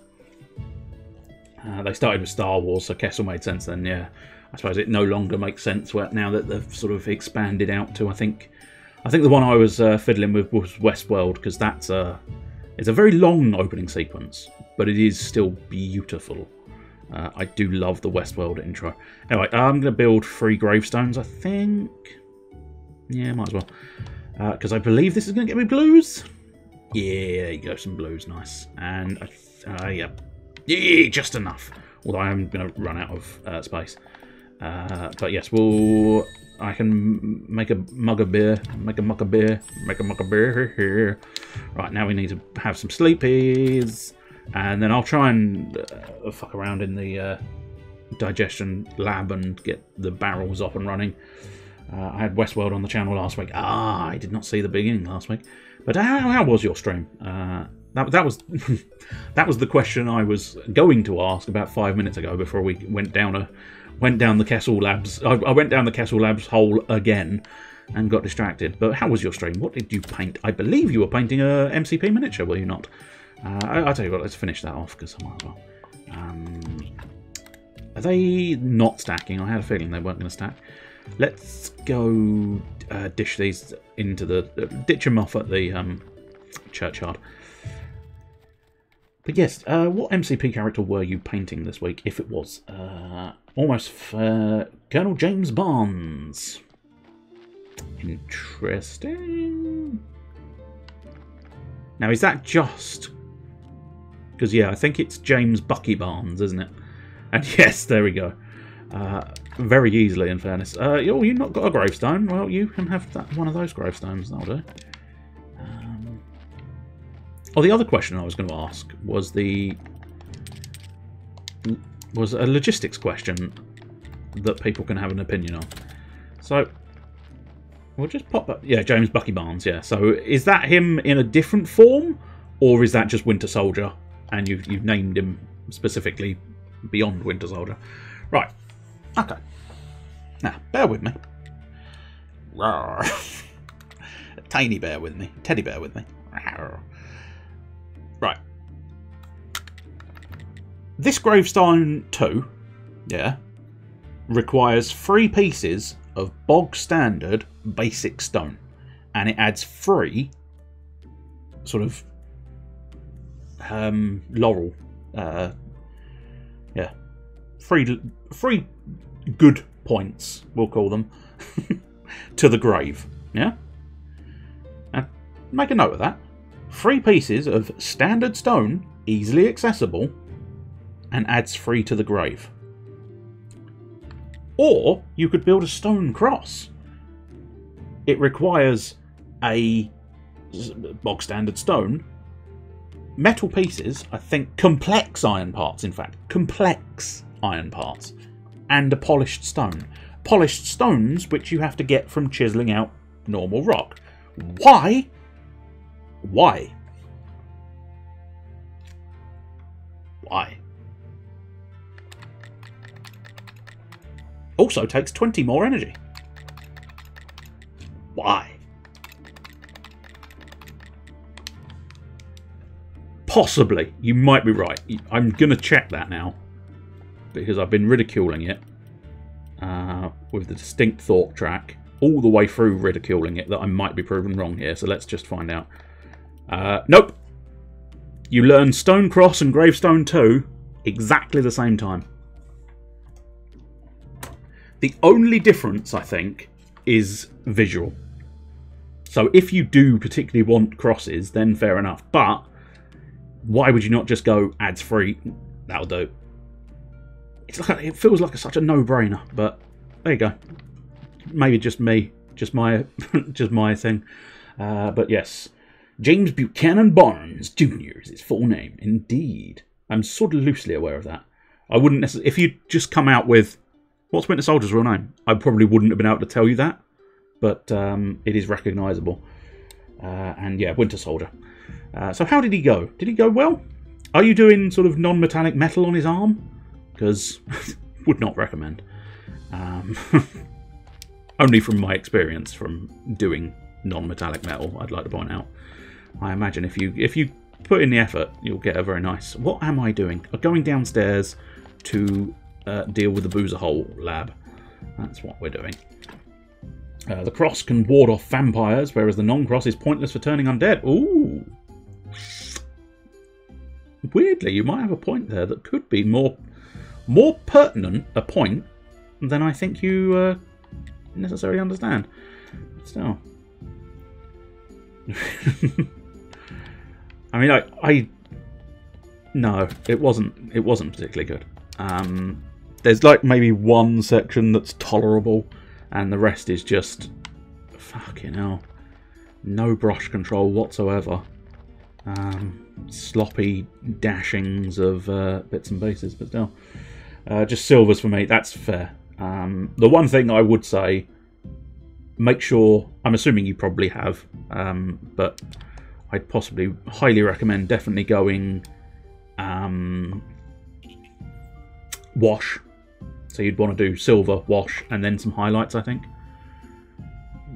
They started with Star Wars, so Kessel made sense then, yeah. I suppose it no longer makes sense now that they've sort of expanded out to, I think the one I was fiddling with was Westworld, because it's a very long opening sequence, but it is still beautiful. I do love the Westworld intro. Anyway, I'm going to build 3 gravestones, I think. Yeah, might as well. Because I believe this is going to get me blues. Yeah, there you go, some blues, nice. And, yeah, just enough. Although I am going to run out of space. But yes, I can make a mug of beer, make a mug of beer here. Right, now we need to have some sleepies. And then I'll try and fuck around in the digestion lab and get the barrels up and running. I had Westworld on the channel last week. I did not see the beginning last week. But how was your stream? That was that was the question I was going to ask about 5 minutes ago before we went down the Kessel Labs. I went down the Kessel Labs hole again and got distracted. But how was your stream? What did you paint? I believe you were painting a MCP miniature, were you not? I'll tell you what. Let's finish that off because I might as well. Are they not stacking? I had a feeling they weren't going to stack. Let's go ditch these into the... ditch them off at the churchyard. But yes, what MCP character were you painting this week, if it was? Almost Colonel James Barnes. Interesting. Now, is that just... because, yeah, I think it's James Bucky Barnes, isn't it? And yes, there we go. Very easily, in fairness. You've not got a gravestone. Well, you can have one of those gravestones. That'll do. The other question I was going to ask was a logistics question that people can have an opinion on. So we'll just pop up. Yeah, James Bucky Barnes. Yeah. So is that him in a different form, or is that just Winter Soldier, and you've named him specifically beyond Winter Soldier? Right. Okay. Now, bear with me. Tiny bear with me. Teddy bear with me. Right. This gravestone 2, yeah, requires 3 pieces of bog standard basic stone. And it adds 3 sort of laurel. Yeah. 3 good points, we'll call them, to the grave. Yeah? And make a note of that. 3 pieces of standard stone, easily accessible, and adds 3 to the grave. Or you could build a stone cross. It requires a bog standard stone, metal pieces, I think complex iron parts, in fact, complex iron parts, and a polished stone. Polished stones which you have to get from chiseling out normal rock. Why? Why? Why? Also takes 20 more energy. Why? Possibly. You might be right. I'm going to check that now, because I've been ridiculing it with the distinct thought track all the way through, ridiculing it that I might be proven wrong here. So let's just find out. Nope. You learn Stone Cross and Gravestone 2 exactly the same time. The only difference, I think, is visual. So if you do particularly want crosses, then fair enough. But why would you not just go adds 3? That'll do. It feels like such a no-brainer, but there you go. Maybe just me, just my thing. But yes, James Buchanan Barnes Jr. is his full name. Indeed, I'm sort of loosely aware of that. I wouldn't necessarily, if you'd just come out with what's Winter Soldier's real name, I probably wouldn't have been able to tell you that. But it is recognisable. And yeah, Winter Soldier. So how did he go? Did he go well? Are you doing sort of non-metallic metal on his arm? Because would not recommend. Only from my experience from doing non-metallic metal, I'd like to point out. I imagine if you put in the effort, you'll get a very nice... What am I doing? I'm going downstairs to deal with the Boozer Hole lab. That's what we're doing. The cross can ward off vampires, whereas the non-cross is pointless for turning undead. Ooh. Weirdly, you might have a point there that could be more pertinent a point than I think you necessarily understand. But still. I mean, no, it wasn't particularly good. There's like maybe one section that's tolerable, and the rest is just fucking hell. No brush control whatsoever. Sloppy dashings of bits and pieces, but still. Just silvers for me, that's fair. The one thing I would say, make sure, I'm assuming you probably have, but I'd possibly highly recommend definitely going wash. So you'd want to do silver, wash, and then some highlights, I think.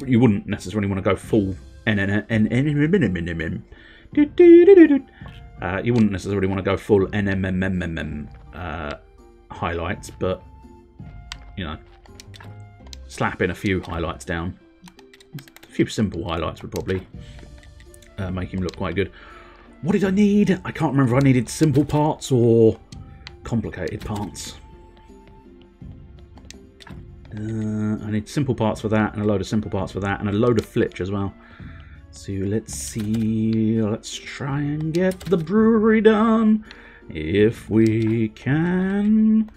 You wouldn't necessarily want to go full you wouldn't necessarily want to go full highlights, but you know, slap in a few highlights down. A few simple highlights would probably make him look quite good. What did I need? I can't remember if I needed simple parts or complicated parts. I need simple parts for that, and a load of simple parts for that, and a load of flitch as well. So let's see. Let's try and get the brewery done. If we can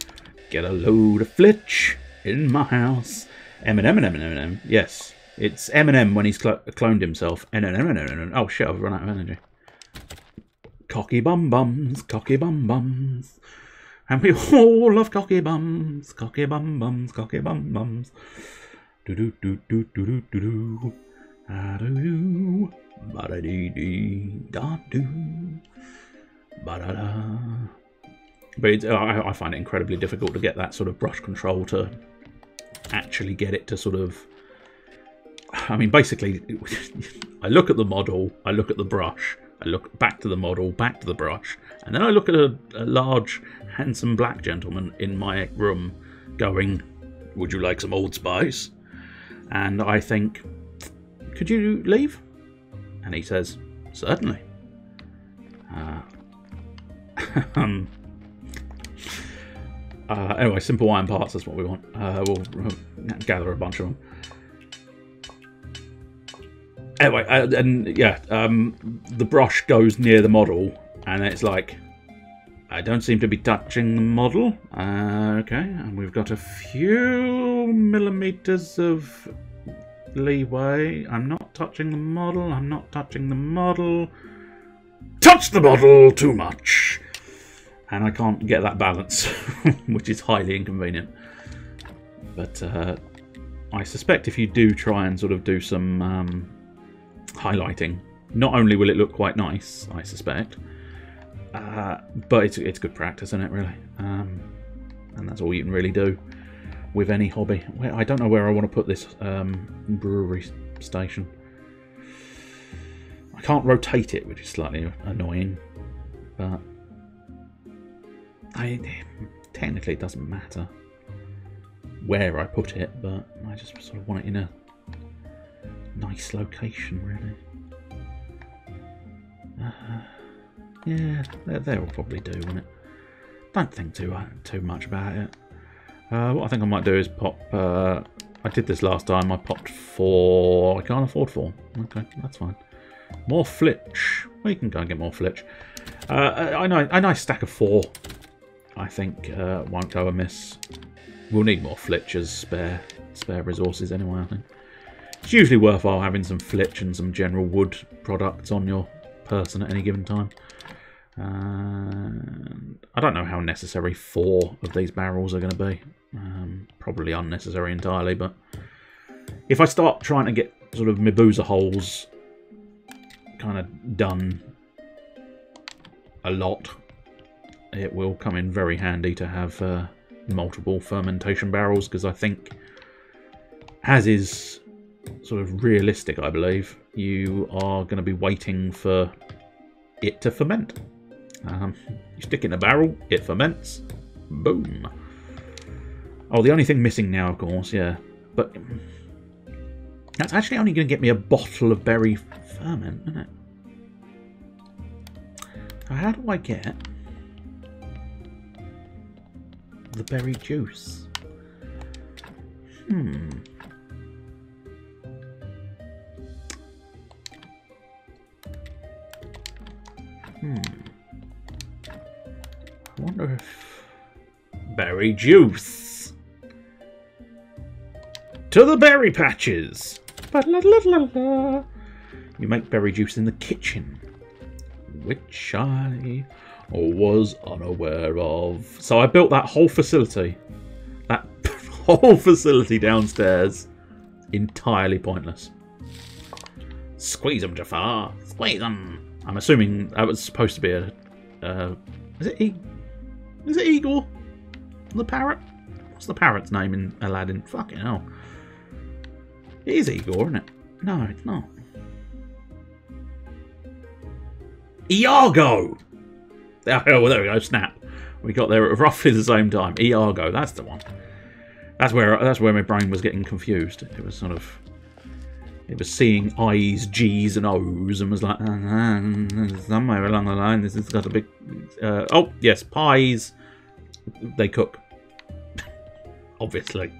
get a load of flitch in my house. Eminem. Yes, it's Eminem when he's cloned himself. Oh shit, I've run out of energy. Cocky bum bums, cocky bum bums. And we all love cocky bums, cocky bum bums, cocky bum bums. Do do do do do do do do. Da do do. Ba da dee dee da do. Ba da da. But I find it incredibly difficult to get that sort of brush control to actually get it to sort of. I mean, basically, I look at the model, I look at the brush, I look back to the model, back to the brush, and then I look at a large, handsome black gentleman in my room going, "Would you like some Old Spice?" And I think, "Could you leave?" And he says, "Certainly." Anyway, simple iron parts, that's what we want. We'll gather a bunch of them. Anyway, and yeah, the brush goes near the model, and it's like, I don't seem to be touching the model. Okay, and we've got a few millimeters of leeway. I'm not touching the model, I'm not touching the model. Touch the model too much! And I can't get that balance, which is highly inconvenient. But I suspect if you do try and sort of do some highlighting, not only will it look quite nice, I suspect, but it's good practice, isn't it, really? And that's all you can really do with any hobby. I don't know where I want to put this brewery station. I can't rotate it, which is slightly annoying, but technically it doesn't matter where I put it, but I just sort of want it in a nice location, really. Yeah, they'll probably do, won't it? Don't think too much about it. What I think I might do is pop. I did this last time. I popped 4. I can't afford 4. Okay, that's fine. More flitch. We can go and get more flitch. A nice stack of 4. I think won't go amiss. We'll need more flitch as spare resources anyway, I think. It's usually worthwhile having some flitch and some general wood products on your person at any given time. I don't know how necessary 4 of these barrels are going to be. Probably unnecessary entirely, but if I start trying to get sort of Mebusa holes kind of done a lot, it will come in very handy to have multiple fermentation barrels, because I think, as is sort of realistic, I believe, you are going to be waiting for it to ferment. You stick it in a barrel, it ferments, boom. Oh, the only thing missing now, of course, yeah, but that's actually only going to get me a bottle of berry ferment, isn't it? So how do I get the berry juice? wonder if... Berry juice! To the berry patches! You make berry juice in the kitchen, which I was unaware of. So I built that whole facility. That whole facility downstairs. Entirely pointless. Squeeze them, Jafar. Squeeze them. I'm assuming that was supposed to be a... is it Igor? The parrot? What's the parrot's name in Aladdin? Fucking hell. It is Igor, isn't it? No, it's not. Iago! Oh, well, there we go. Snap. We got there at roughly the same time. Iago, that's the one. That's where my brain was getting confused. It was sort of... It was seeing I's, G's and O's and was like, somewhere along the line this has got a big... oh, yes, pies. They cook. Obviously.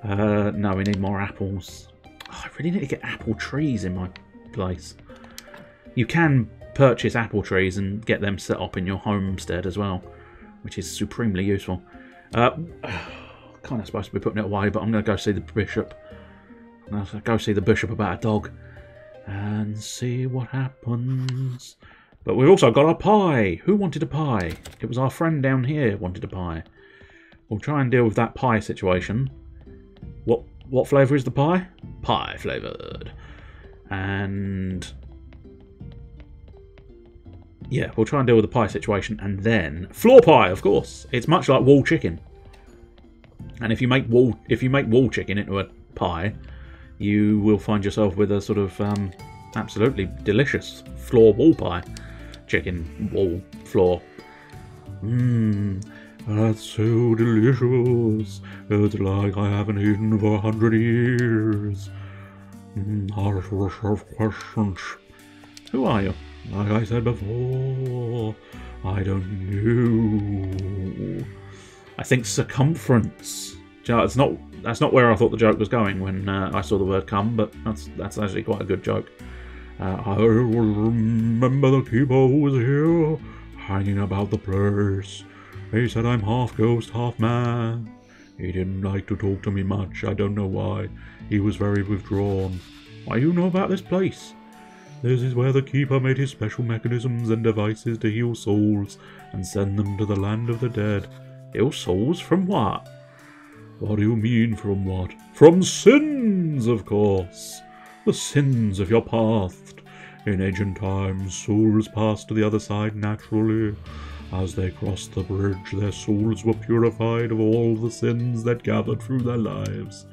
No, we need more apples. Oh, I really need to get apple trees in my place. You can purchase apple trees and get them set up in your homestead as well, which is supremely useful. Kind of supposed to be putting it away, but I'm going to go see the bishop. I'm going to go see the bishop about a dog and see what happens. But we've also got a pie. Who wanted a pie? It was our friend down here wanted a pie. We'll try and deal with that pie situation. What flavour is the pie? Pie flavoured. And... yeah, we'll try and deal with the pie situation. And then... floor pie, of course. It's much like wall chicken. And if you make wall chicken into a pie, you will find yourself with a sort of absolutely delicious floor wall pie. Chicken wall floor. Mmm. That's so delicious. It's like I haven't eaten for 100 years. Questions. Who are you? Like I said before, I don't know. I think circumference. That's not where I thought the joke was going when I saw the word "come," but that's actually quite a good joke. I remember the keeper who was here, hanging about the place. He said I'm half ghost, half man. He didn't like to talk to me much. I don't know why. He was very withdrawn. Why, you know about this place? This is where the keeper made his special mechanisms and devices to heal souls and send them to the land of the dead. Heal souls from what? What do you mean from what? From sins, of course. The sins of your past. In ancient times, souls passed to the other side naturally. As they crossed the bridge, their souls were purified of all the sins that gathered through their lives,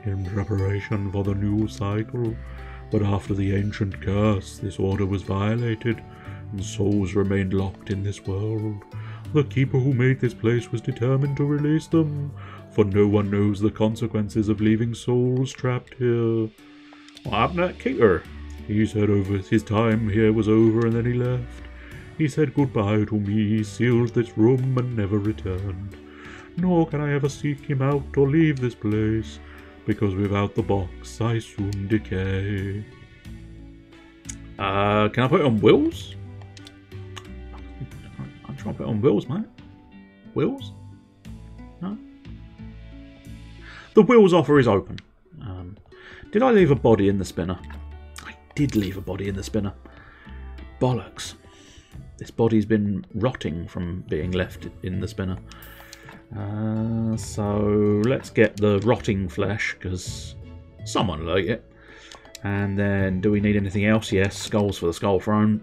in preparation for the new cycle. But after the ancient curse, this order was violated, and souls remained locked in this world. The keeper who made this place was determined to release them, for no one knows the consequences of leaving souls trapped here. What happened to that keeper? He said his time here was over, and then he left. He said goodbye to me, sealed this room, and never returned. Nor can I ever seek him out or leave this place, because without the box I soon decay. Can I put it on wheels? I'm trying to put it on wheels, mate. Wheels? No? The wheels offer is open. Did I leave a body in the spinner? I did leave a body in the spinner. Bollocks. This body's been rotting from being left in the spinner. So let's get the rotting flesh, because someone will eat it. And then, do we need anything else? Yes, skulls for the skull throne.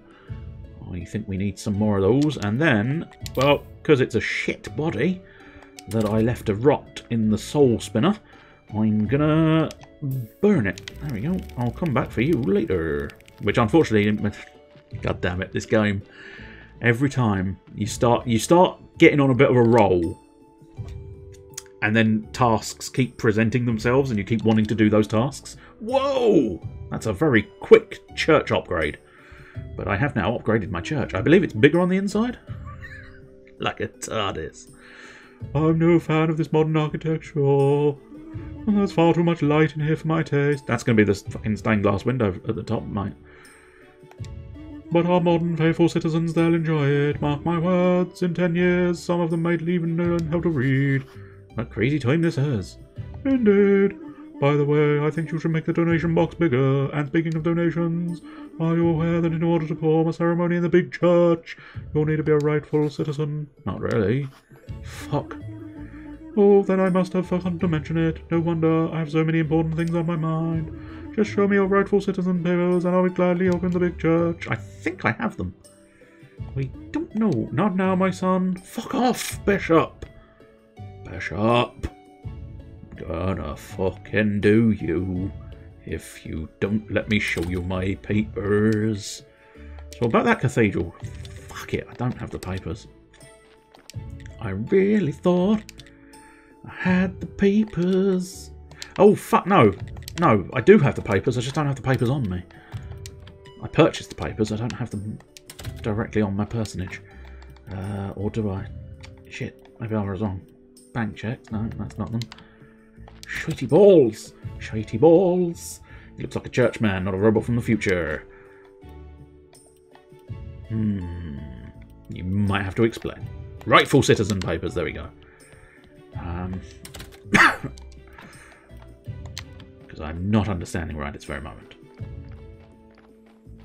I think we need some more of those. And then, well, because it's a shit body that I left to rot in the soul spinner, I'm gonna burn it. There we go. I'll come back for you later. Which, unfortunately, god damn it, this game. Every time you start getting on a bit of a roll, and then tasks keep presenting themselves, and you keep wanting to do those tasks. Whoa! That's a very quick church upgrade. But I have now upgraded my church. I believe it's bigger on the inside. Like a TARDIS. I'm no fan of this modern architecture. There's far too much light in here for my taste. That's going to be this fucking stained glass window at the top, mate. But our modern faithful citizens, they'll enjoy it. Mark my words, in 10 years, some of them might even learn how to read. What crazy time this is. Indeed. By the way, I think you should make the donation box bigger. And speaking of donations, are you aware that in order to perform a ceremony in the big church, you'll need to be a rightful citizen? Not really. Fuck. Oh, then I must have forgotten to mention it. No wonder, I have so many important things on my mind. Just show me your rightful citizen papers and I will gladly open the big church. I think I have them. We don't know. Not now, my son. Fuck off, Bishop. Bishop. Gonna fucking do you if you don't let me show you my papers. So about that cathedral. Fuck it, I don't have the papers. I really thought I had the papers. Oh, fuck no. No, I do have the papers, I just don't have the papers on me. I purchased the papers, I don't have them directly on my personage. Or do I? Shit, maybe I was wrong. Bank checks, no, that's not them. Shitey balls! Shitey balls! He looks like a churchman, not a robot from the future. You might have to explain. Rightful citizen papers, there we go. Because I'm not understanding right this very moment.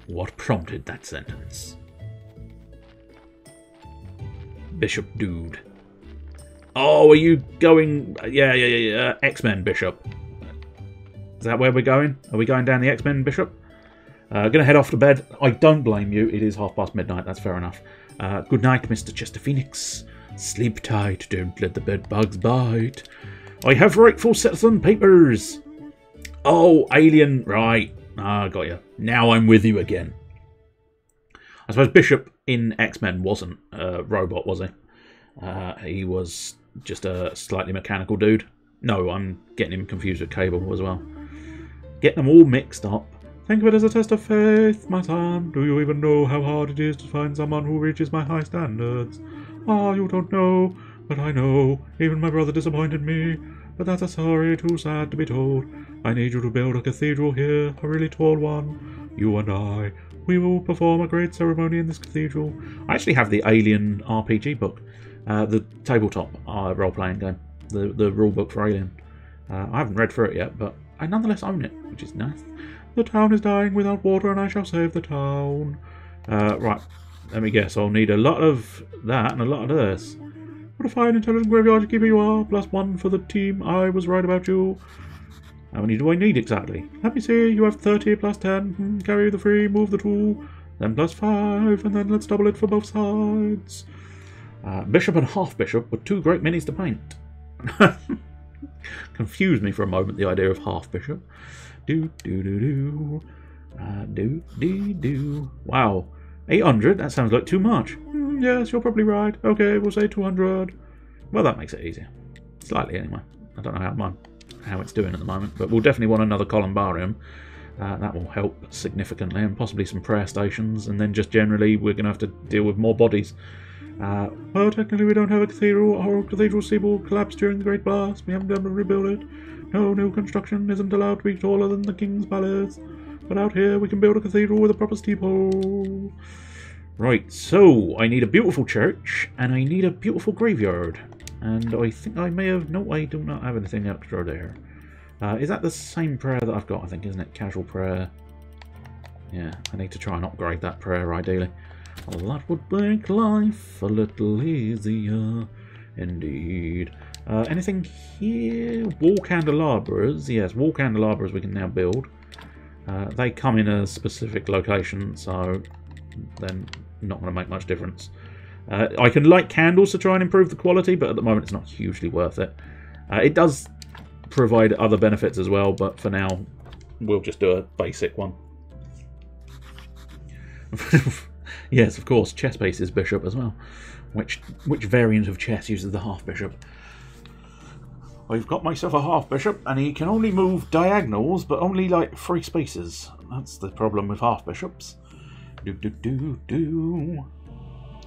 What prompted that sentence? Bishop Dude. Oh, are you going... Yeah. X-Men Bishop. Is that where we're going? Are we going down the X-Men Bishop? Gonna head off to bed. I don't blame you. It is midnight. That's fair enough. Good night, Mr. Chester Phoenix. Sleep tight. Don't let the bed bugs bite. I have rightful citizen papers. Oh, alien. Right. Ah, got you. Now I'm with you again. I suppose Bishop in X-Men wasn't a robot, was he? He was just a slightly mechanical dude. No, I'm getting him confused with Cable as well. Getting them all mixed up. Think of it as a test of faith, my son. Do you even know how hard it is to find someone who reaches my high standards? Ah, you don't know, but I know. Even my brother disappointed me. But that's a story too sad to be told. I need you to build a cathedral here, a really tall one. You and I. We will perform a great ceremony in this cathedral. I actually have the Alien RPG book. The tabletop role-playing game. The rule book for Alien. I haven't read through it yet, but I nonetheless own it, which is nice. The town is dying without water and I shall save the town. Right, let me guess. I'll need a lot of that and a lot of this. What a fine, intelligent graveyard keeper you are. +1 for the team. I was right about you. How many do I need exactly? Let me see. You have 30 plus 10. Carry the 3, move the 2. Then +5, and then let's double it for both sides. Bishop and half-bishop were 2 great minis to paint. Confused me for a moment, the idea of half-bishop. Do. Wow. 800? That sounds like too much. Yes, you're probably right. Okay, we'll say 200. Well, that makes it easier. Slightly, anyway. I don't know how it's doing at the moment, but we'll definitely want another columbarium. That will help significantly, and possibly some prayer stations, and then just generally we're going to have to deal with more bodies. Well, technically we don't have a cathedral. Our cathedral steeple collapsed during the Great Blast. We haven't been able to rebuild it. No new construction isn't allowed to be taller than the King's Palace. But out here we can build a cathedral with a proper steeple. Right, so I need a beautiful church, and I need a beautiful graveyard. And I think I may have... No, I do not have anything extra there. Is that the same prayer that I've got, I think, isn't it? Casual prayer. Yeah, I need to try and upgrade that prayer, ideally. That would make life a little easier. Indeed. Anything here? Wall candelabras. Yes, wall candelabras we can now build. They come in a specific location, so they're not going to make much difference. I can light candles to try and improve the quality, but at the moment it's not hugely worth it. It does provide other benefits as well, but for now we'll just do a basic one. Yes, of course, chess piece is bishop as well. Which variant of chess uses the half bishop? I've got myself a half bishop, and he can only move diagonals, but only like 3 spaces. That's the problem with half bishops.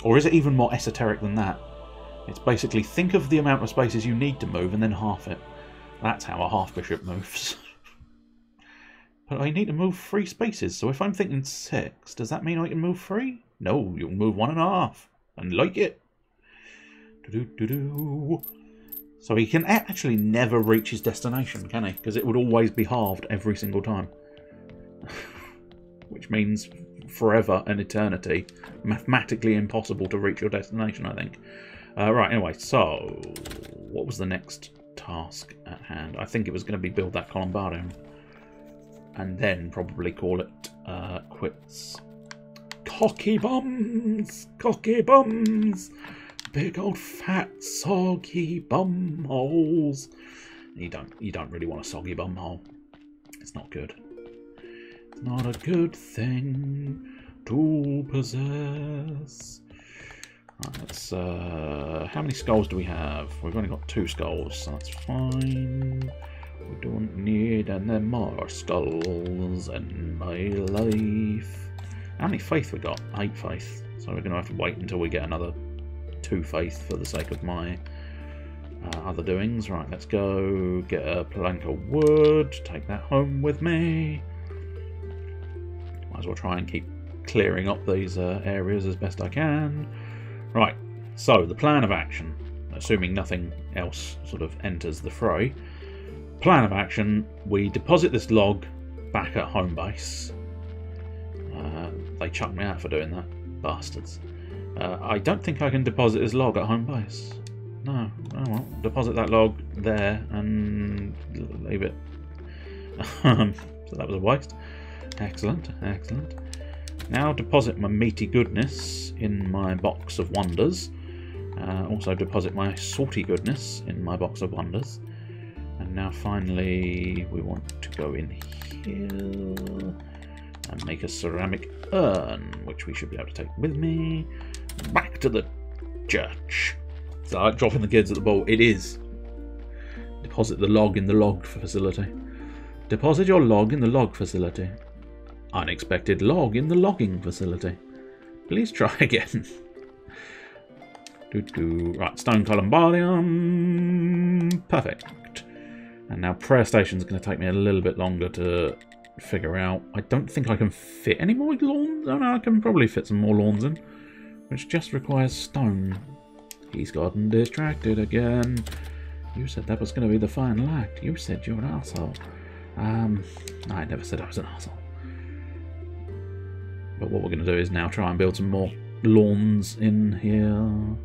Or is it even more esoteric than that? It's basically think of the amount of spaces you need to move and then half it. That's how a half bishop moves. But I need to move 3 spaces, so if I'm thinking 6, does that mean I can move 3? No, you can move 1.5. And like it. So he can actually never reach his destination, can he? Because it would always be halved every single time. Which means forever and eternity. Mathematically impossible to reach your destination, I think. Right, anyway, so what was the next task at hand? I think it was going to be build that columbarium. And then probably call it quits. Cocky bums! Cocky bums! Big old fat soggy bum holes. You don't really want a soggy bum hole. It's not good. It's not a good thing to possess. Right, let's how many skulls do we have? We've only got 2 skulls, so that's fine. We don't need any more skulls in my life. How many faith we got? 8 faith. So we're going to have to wait until we get another 2 faith for the sake of my other doings. Right, let's go get a plank of wood. Take that home with me. Might as well try and keep clearing up these areas as best I can. Right, so the plan of action, assuming nothing else sort of enters the fray. Plan of action, we deposit this log back at home base. They chucked me out for doing that, bastards. I don't think I can deposit this log at home base. No, oh well, deposit that log there and leave it. So that was a waste. Excellent, excellent. Now deposit my meaty goodness in my box of wonders. Also deposit my salty goodness in my box of wonders. And now finally we want to go in here and make a ceramic urn, which we should be able to take with me. Back to the church. Is that like dropping the kids at the ball? It is. Deposit the log in the log facility. Deposit your log in the log facility. Unexpected log in the logging facility. Please try again. Right, stone columbarium. Perfect. And now prayer station's going to take me a little bit longer to figure out. I don't think I can fit any more lawns. Oh no, I can probably fit some more lawns in, which just requires stone. He's gotten distracted again. You said that was going to be the final act. You said you're an arsehole. I never said I was an arsehole. But what we're going to do is now try and build some more lawns in here.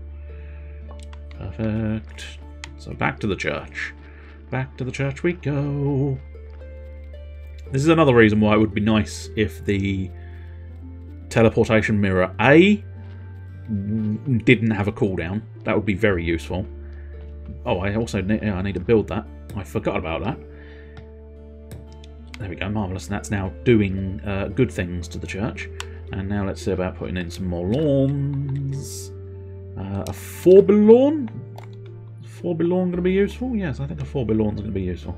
Perfect. So back to the church. Back to the church we go. This is another reason why it would be nice if the teleportation mirror didn't have a cooldown. That would be very useful. Oh, I also need to build that. I forgot about that. There we go, marvellous. That's now doing good things to the church. And now let's see about putting in some more lawns. A 4-bill lawn? 4-bill lawn going to be useful? Yes, I think a 4-bill lawn is going to be useful.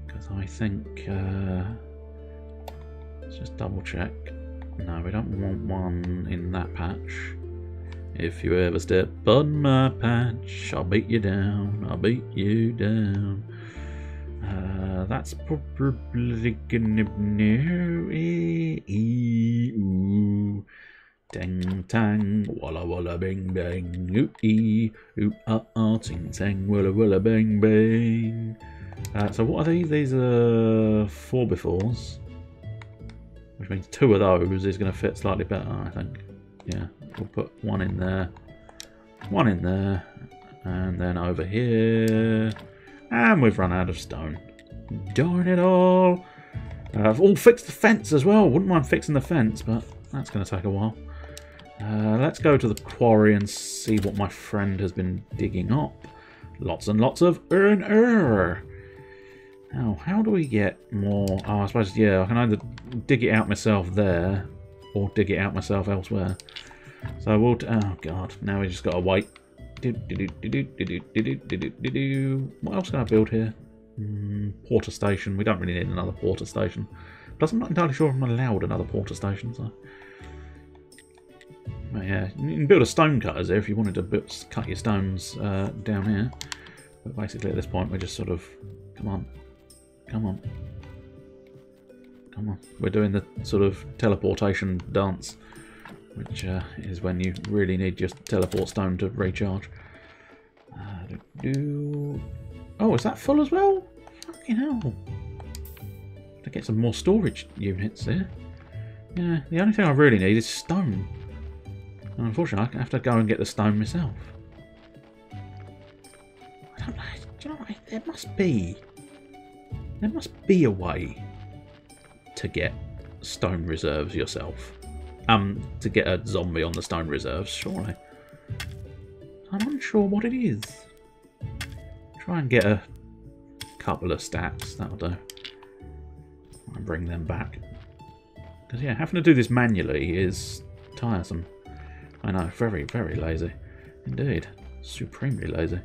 Because I think... let's just double check. No, we don't want one in that patch. If you ever step on my patch, I'll beat you down. I'll beat you down. That's probably gonna be dang tang, walla walla bang bang, ooh ee, ooh ting tang, walla walla bang bang. So what are these? These are 4x4s, which means 2 of those is going to fit slightly better, I think. Yeah, we'll put one in there, and then over here, and we've run out of stone. Darn it all! I've all fixed the fence as well. Wouldn't mind fixing the fence, but that's going to take a while. Let's go to the quarry and see what my friend has been digging up. Lots and lots of iron. Now, how do we get more? Oh, I suppose, yeah, I can either dig it out myself there or dig it out myself elsewhere. So we'll... oh, God. Now we just got to wait. What else can I build here? Porter station. We don't really need another porter station. Plus, I'm not entirely sure if I'm allowed another porter station, so... But yeah, you can build a stone cutter there if you wanted to cut your stones down here. But basically at this point we're just sort of... Come on. Come on. Come on. We're doing the sort of teleportation dance, which is when you really need your teleport stone to recharge. Oh, is that full as well? Fucking hell. To get some more storage units there. Yeah, the only thing I really need is stone. And unfortunately, I have to go and get the stone myself. I don't know. Do you know what? There must be a way to get stone reserves yourself. To get a zombie on the stone reserves, surely. I'm unsure what it is. Try and get a couple of stacks, that'll do. And bring them back. Because yeah, having to do this manually is tiresome. I know, very, very lazy. Indeed. Supremely lazy.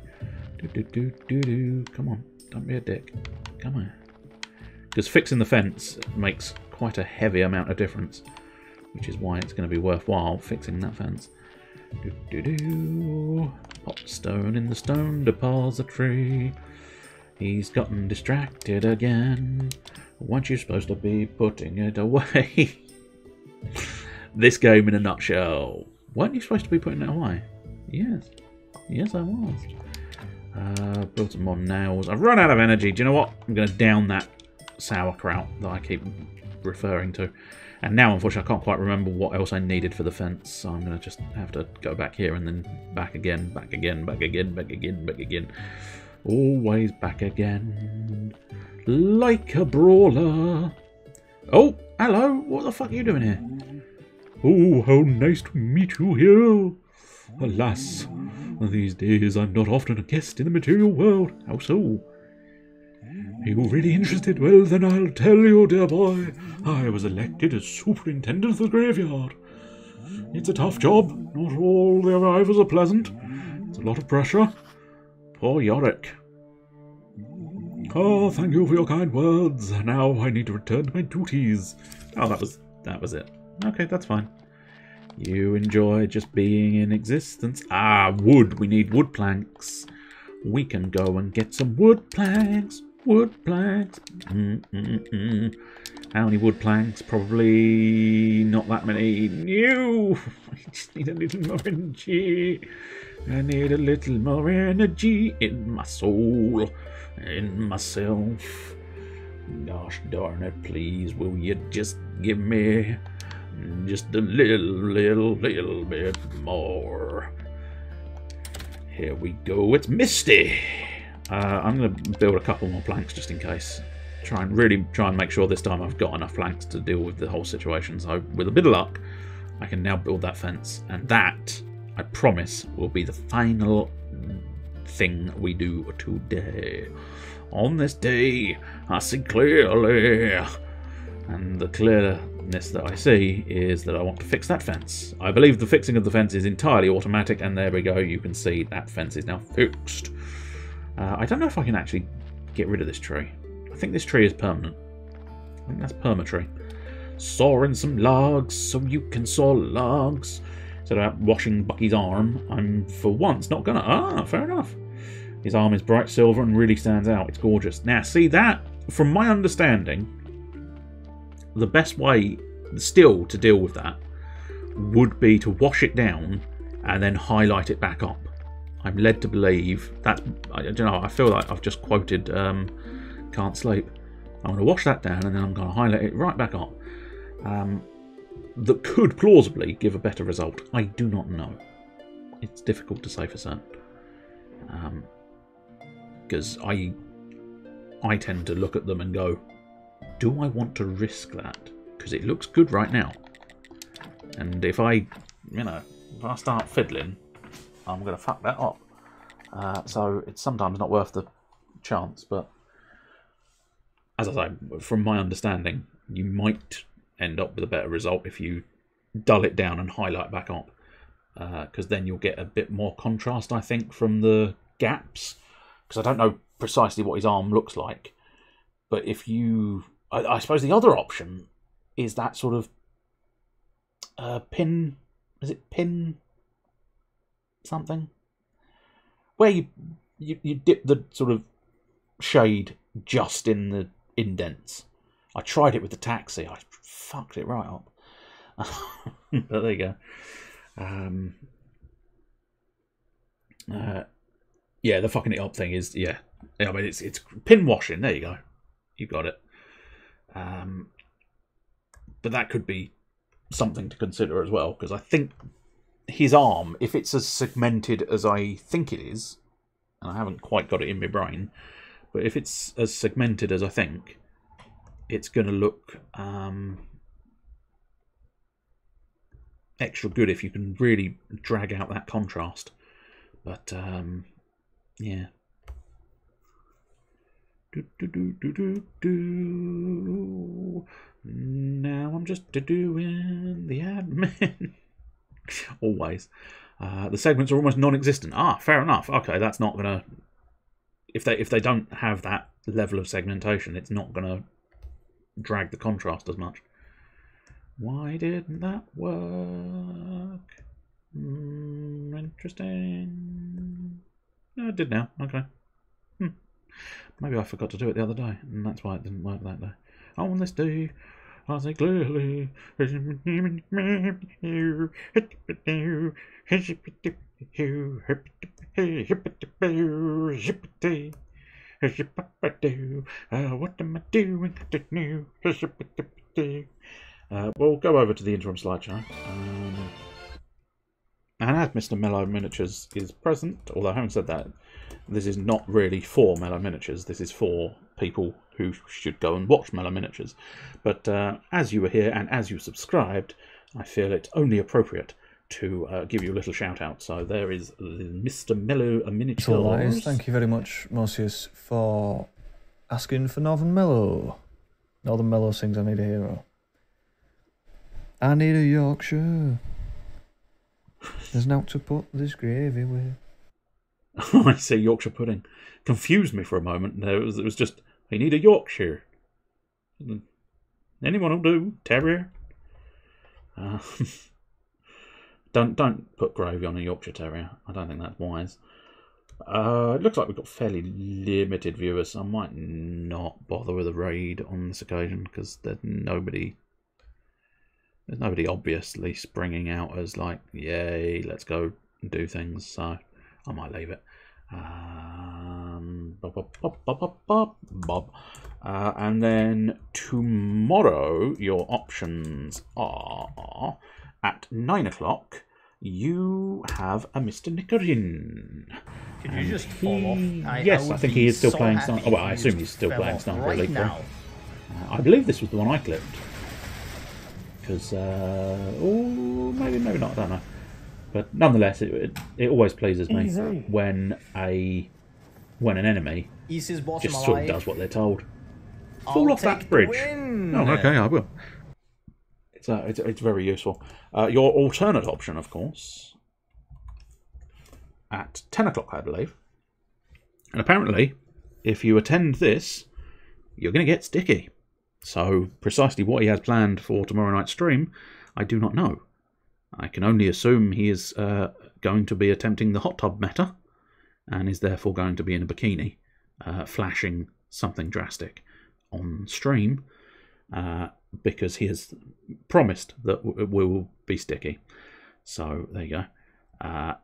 Come on, don't be a dick. Come on. Because fixing the fence makes quite a heavy amount of difference. Which is why it's going to be worthwhile fixing that fence. Pop stone in the stone depository. He's gotten distracted again. Weren't you supposed to be putting it away? This game in a nutshell. Weren't you supposed to be putting it away? Yes. Yes, I was. Build some more nails. I've run out of energy. Do you know what? I'm going to down that sauerkraut that I keep referring to. And now, unfortunately, I can't quite remember what else I needed for the fence, so I'm going to just have to go back here and then back again, back again, back again, back again, back again. Always back again. Like a brawler. Oh, hello. What the fuck are you doing here? Oh, how nice to meet you here. Alas, these days I'm not often a guest in the material world. How so? Are you really interested? Well, then I'll tell you, dear boy. I was elected as superintendent of the graveyard. It's a tough job. Not all the arrivals are pleasant. It's a lot of pressure. Poor Yorick. Oh, thank you for your kind words. Now I need to return to my duties. Oh, that was it. Okay, that's fine. You enjoy just being in existence. Ah, wood. We need wood planks. We can go and get some wood planks. Wood planks. How many wood planks? Probably not that many. No! I just need a little more energy. I need a little more energy in my soul, in myself. Gosh darn it, please, will you just give me just a little bit more? Here we go. It's Misty. I'm going to build a couple more planks just in case. Really try and make sure this time I've got enough planks to deal with the whole situation. So with a bit of luck, I can now build that fence. And that, I promise, will be the final thing we do today. On this day, I see clearly. And the clearness that I see is that I want to fix that fence. I believe the fixing of the fence is entirely automatic. And there we go. You can see that fence is now fixed. I don't know if I can actually get rid of this tree. I think this tree is permanent. I think that's perma-tree. Sawing some logs so you can saw logs. Instead of washing Bucky's arm, I'm for once not gonna. Ah, fair enough. His arm is bright silver and really stands out. It's gorgeous. Now, see that, from my understanding, the best way still to deal with that would be to wash it down and then highlight it back up. I'm led to believe that's, I don't know, I feel like I've just quoted Can't Sleep. I'm going to wash that down and then I'm going to highlight it right back up. That could plausibly give a better result. I do not know. It's difficult to say for certain. Because I tend to look at them and go, do I want to risk that? Because it looks good right now. And if I start fiddling, I'm going to fuck that up. So it's sometimes not worth the chance, but as I say, from my understanding, you might end up with a better result if you dull it down and highlight back up. Because then you'll get a bit more contrast, I think, from the gaps. Because I don't know precisely what his arm looks like. But if you... I suppose the other option is that sort of pin... Is it pin... something? Where you dip the sort of shade just in the indents. I tried it with the taxi. I fucked it right up. But there you go. Yeah, the fucking it up thing is, yeah. I mean, it's pin washing. There you go. You got it. But that could be something to consider as well, because I think his arm, if it's as segmented as I think it is, and I haven't quite got it in my brain, but if it's as segmented as I think, it's going to look extra good if you can really drag out that contrast. But yeah. Now I'm just doing the admin. Always. The segments are almost non-existent. Ah, fair enough. Okay, that's not gonna. If they don't have that level of segmentation, it's not gonna drag the contrast as much. Why didn't that work? Interesting. No, it did now. Okay. Maybe I forgot to do it the other day, and that's why it didn't work that day. On this day, I say clearly. What am I doing? We'll go over to the interim slideshow. And as Mr. Mellow Miniatures is present, although having said that, this is not really for Mellow Miniatures. This is for people who should go and watch Mellow Miniatures. But as you were here and as you subscribed, I feel it only appropriate to give you a little shout out. So there is Mr. Mellow Miniatures. So that is, thank you very much, Mosius, for asking for Northern Mellow. Northern Mellow sings I Need a Hero. I need a Yorkshire. There's naught to put this gravy with. I say Yorkshire pudding. Confused me for a moment. It was just, I need a Yorkshire. Anyone will do. Terrier. Don't put gravy on a Yorkshire Terrier. I don't think that's wise. It looks like we've got fairly limited viewers, so I might not bother with a raid on this occasion, because there's nobody obviously springing out as like, yay, let's go and do things, so I might leave it. And then tomorrow your options are at 9 o'clock you have a Mr. Nickerin. Could you just fall off? Yes, I think he is still playing Sniper. Oh, well, I assume he's still playing Sniper Elite 3. I believe this was the one I clipped. Because, oh, maybe not, I don't know. But nonetheless, it always pleases me when an enemy just sort of does what they're told. Fall off that bridge. Oh, okay, I will. It's very useful. Your alternate option, of course, at 10 o'clock, I believe. And apparently, if you attend this, you're going to get sticky. So, precisely what he has planned for tomorrow night's stream, I do not know. I can only assume he is going to be attempting the hot tub meta, and is therefore going to be in a bikini, flashing something drastic on stream, because he has promised that we will be sticky. So, there you go.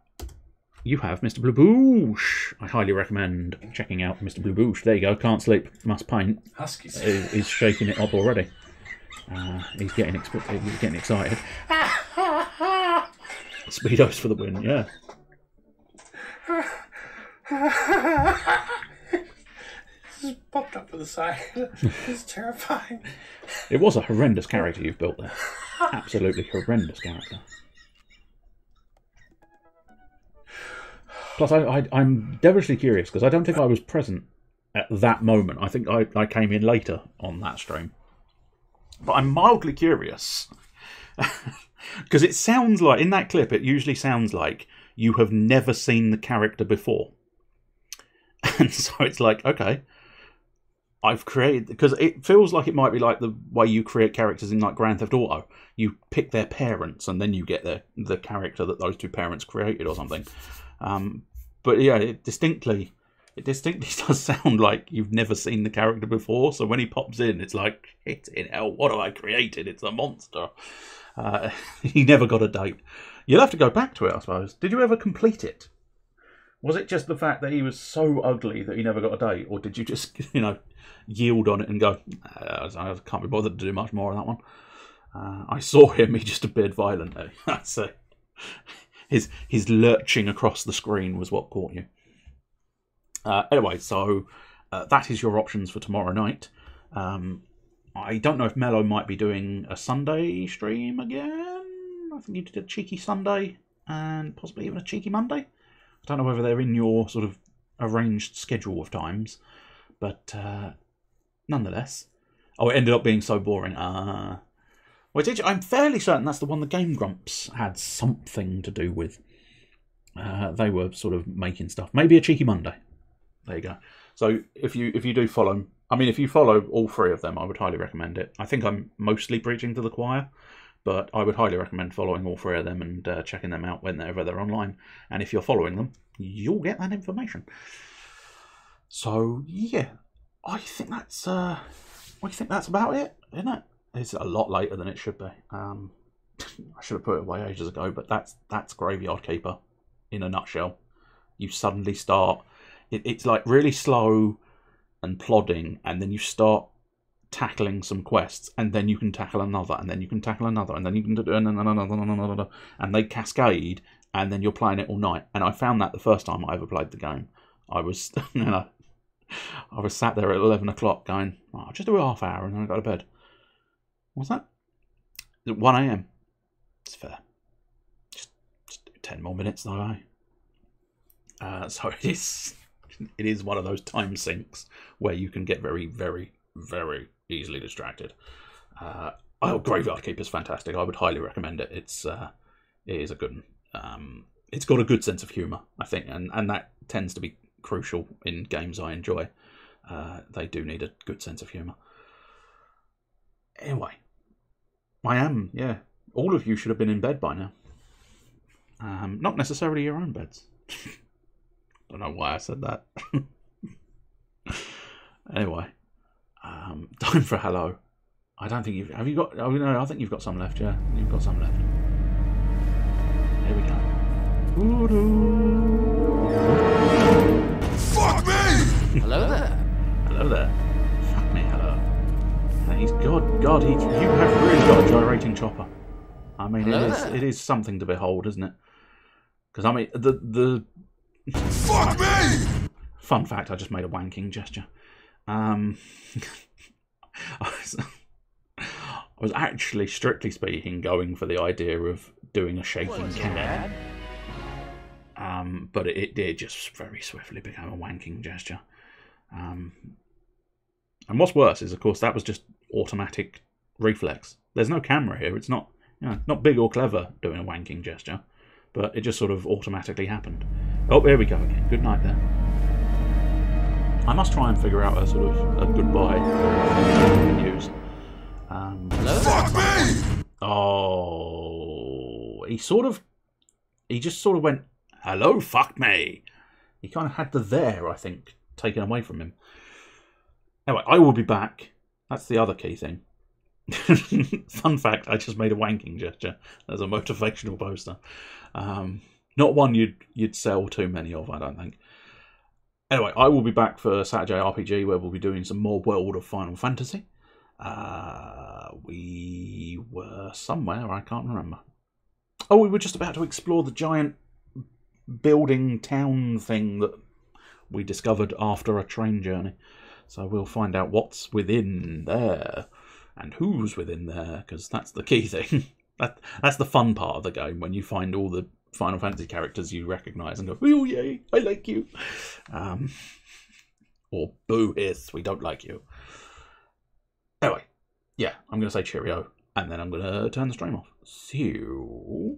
You have Mr. Blue Boosh. I highly recommend checking out Mr. Blue Boosh. There you go. Can't sleep, must paint. Huskies. He's shaking it up already. He's getting excited. Speedos for the win, yeah. This is popped up to the side. It's terrifying. It was a horrendous character you've built there. Absolutely horrendous character. Plus, I'm devilishly curious, because I don't think I was present at that moment. I think I came in later on that stream. But I'm mildly curious. Because it sounds like, in that clip, it usually sounds like you have never seen the character before. And so it's like, okay, I've created... Because it feels like it might be like the way you create characters in like Grand Theft Auto. You pick their parents, and then you get the character that those two parents created or something. But yeah, it distinctly it distinctly does sound like you've never seen the character before. So when he pops in, it's like, shit in hell, what have I created? It's a monster. He never got a date. You'll have to go back to it, I suppose. Did you ever complete it? Was it just the fact that he was so ugly that he never got a date? Or did you just, yield on it and go, I can't be bothered to do much more on that one? I saw him, he just appeared violently. So his lurching across the screen was what caught you. Anyway, so that is your options for tomorrow night. I don't know if Mello might be doing a Sunday stream again. I think you did a cheeky Sunday and possibly even a cheeky Monday. I don't know whether they're in your sort of arranged schedule of times, but nonetheless. Oh, it ended up being so boring. I'm fairly certain that's the one the Game Grumps had something to do with. They were sort of making stuff. Maybe a cheeky Monday. There you go. So if you do follow, if you follow all three of them, I would highly recommend it. I think I'm mostly preaching to the choir, but I would highly recommend following all three of them and checking them out whenever they're online. And if you're following them, you'll get that information. So yeah, I think that's about it, isn't it? It's a lot later than it should be. I should have put it away ages ago, but that's Graveyard Keeper in a nutshell. You suddenly start. It's like really slow and plodding, and then you start tackling some quests, and then you can tackle another, and then you can tackle another, and then you can do another, and they cascade, and then you're playing it all night. And I found that the first time I ever played the game, I was, I was sat there at 11 o'clock going, I'll just do a half hour, and then I go to bed. What's that? At 1 a.m. It's fair. Just do 10 more minutes though, eh? So it is one of those time sinks where you can get very, very, very easily distracted. Graveyard Keeper's fantastic. I would highly recommend it. It is a good one. It's got a good sense of humour, I think, and that tends to be crucial in games I enjoy. They do need a good sense of humour. Anyway, all of you should have been in bed by now. Not necessarily your own beds. Don't know why I said that. Anyway, time for hello. I don't think have you got? Oh no, I think you've got some left. Yeah, you've got some left. Here we go. Fuck me! Hello there. Hello there. Fuck me. Hello. He's God. You have really got a gyrating chopper. I mean, it is something to behold, isn't it? Because I mean, the Fuck me! Fun fact: I just made a wanking gesture. I was actually, strictly speaking, going for the idea of doing a shaking can. But it did just very swiftly become a wanking gesture. And what's worse is, of course, that was just automatic reflex. There's no camera here. It's not, not big or clever doing a wanking gesture, but it just sort of automatically happened. Oh, here we go again. Good night there. I must try and figure out a sort of a goodbye thing to use. Fuck me! Oh, he just sort of went, hello, fuck me. He kind of had the there, I think, taken away from him. Anyway, I will be back. That's the other key thing. Fun fact, I just made a wanking gesture as a motivational poster. Not one you'd sell too many of, I don't think. Anyway, I will be back for Saturday RPG, where we'll be doing some more World of Final Fantasy. We were somewhere, I can't remember. Oh, we were just about to explore the giant building town thing that we discovered after a train journey. So we'll find out what's within there and who's within there, because that's the key thing. That's the fun part of the game, when you find all the Final Fantasy characters you recognise and go, oh yay, I like you. Or boo hiss, we don't like you. Anyway, yeah, I'm going to say cheerio, and then I'm going to turn the stream off. See you.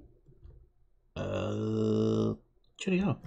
Cheerio.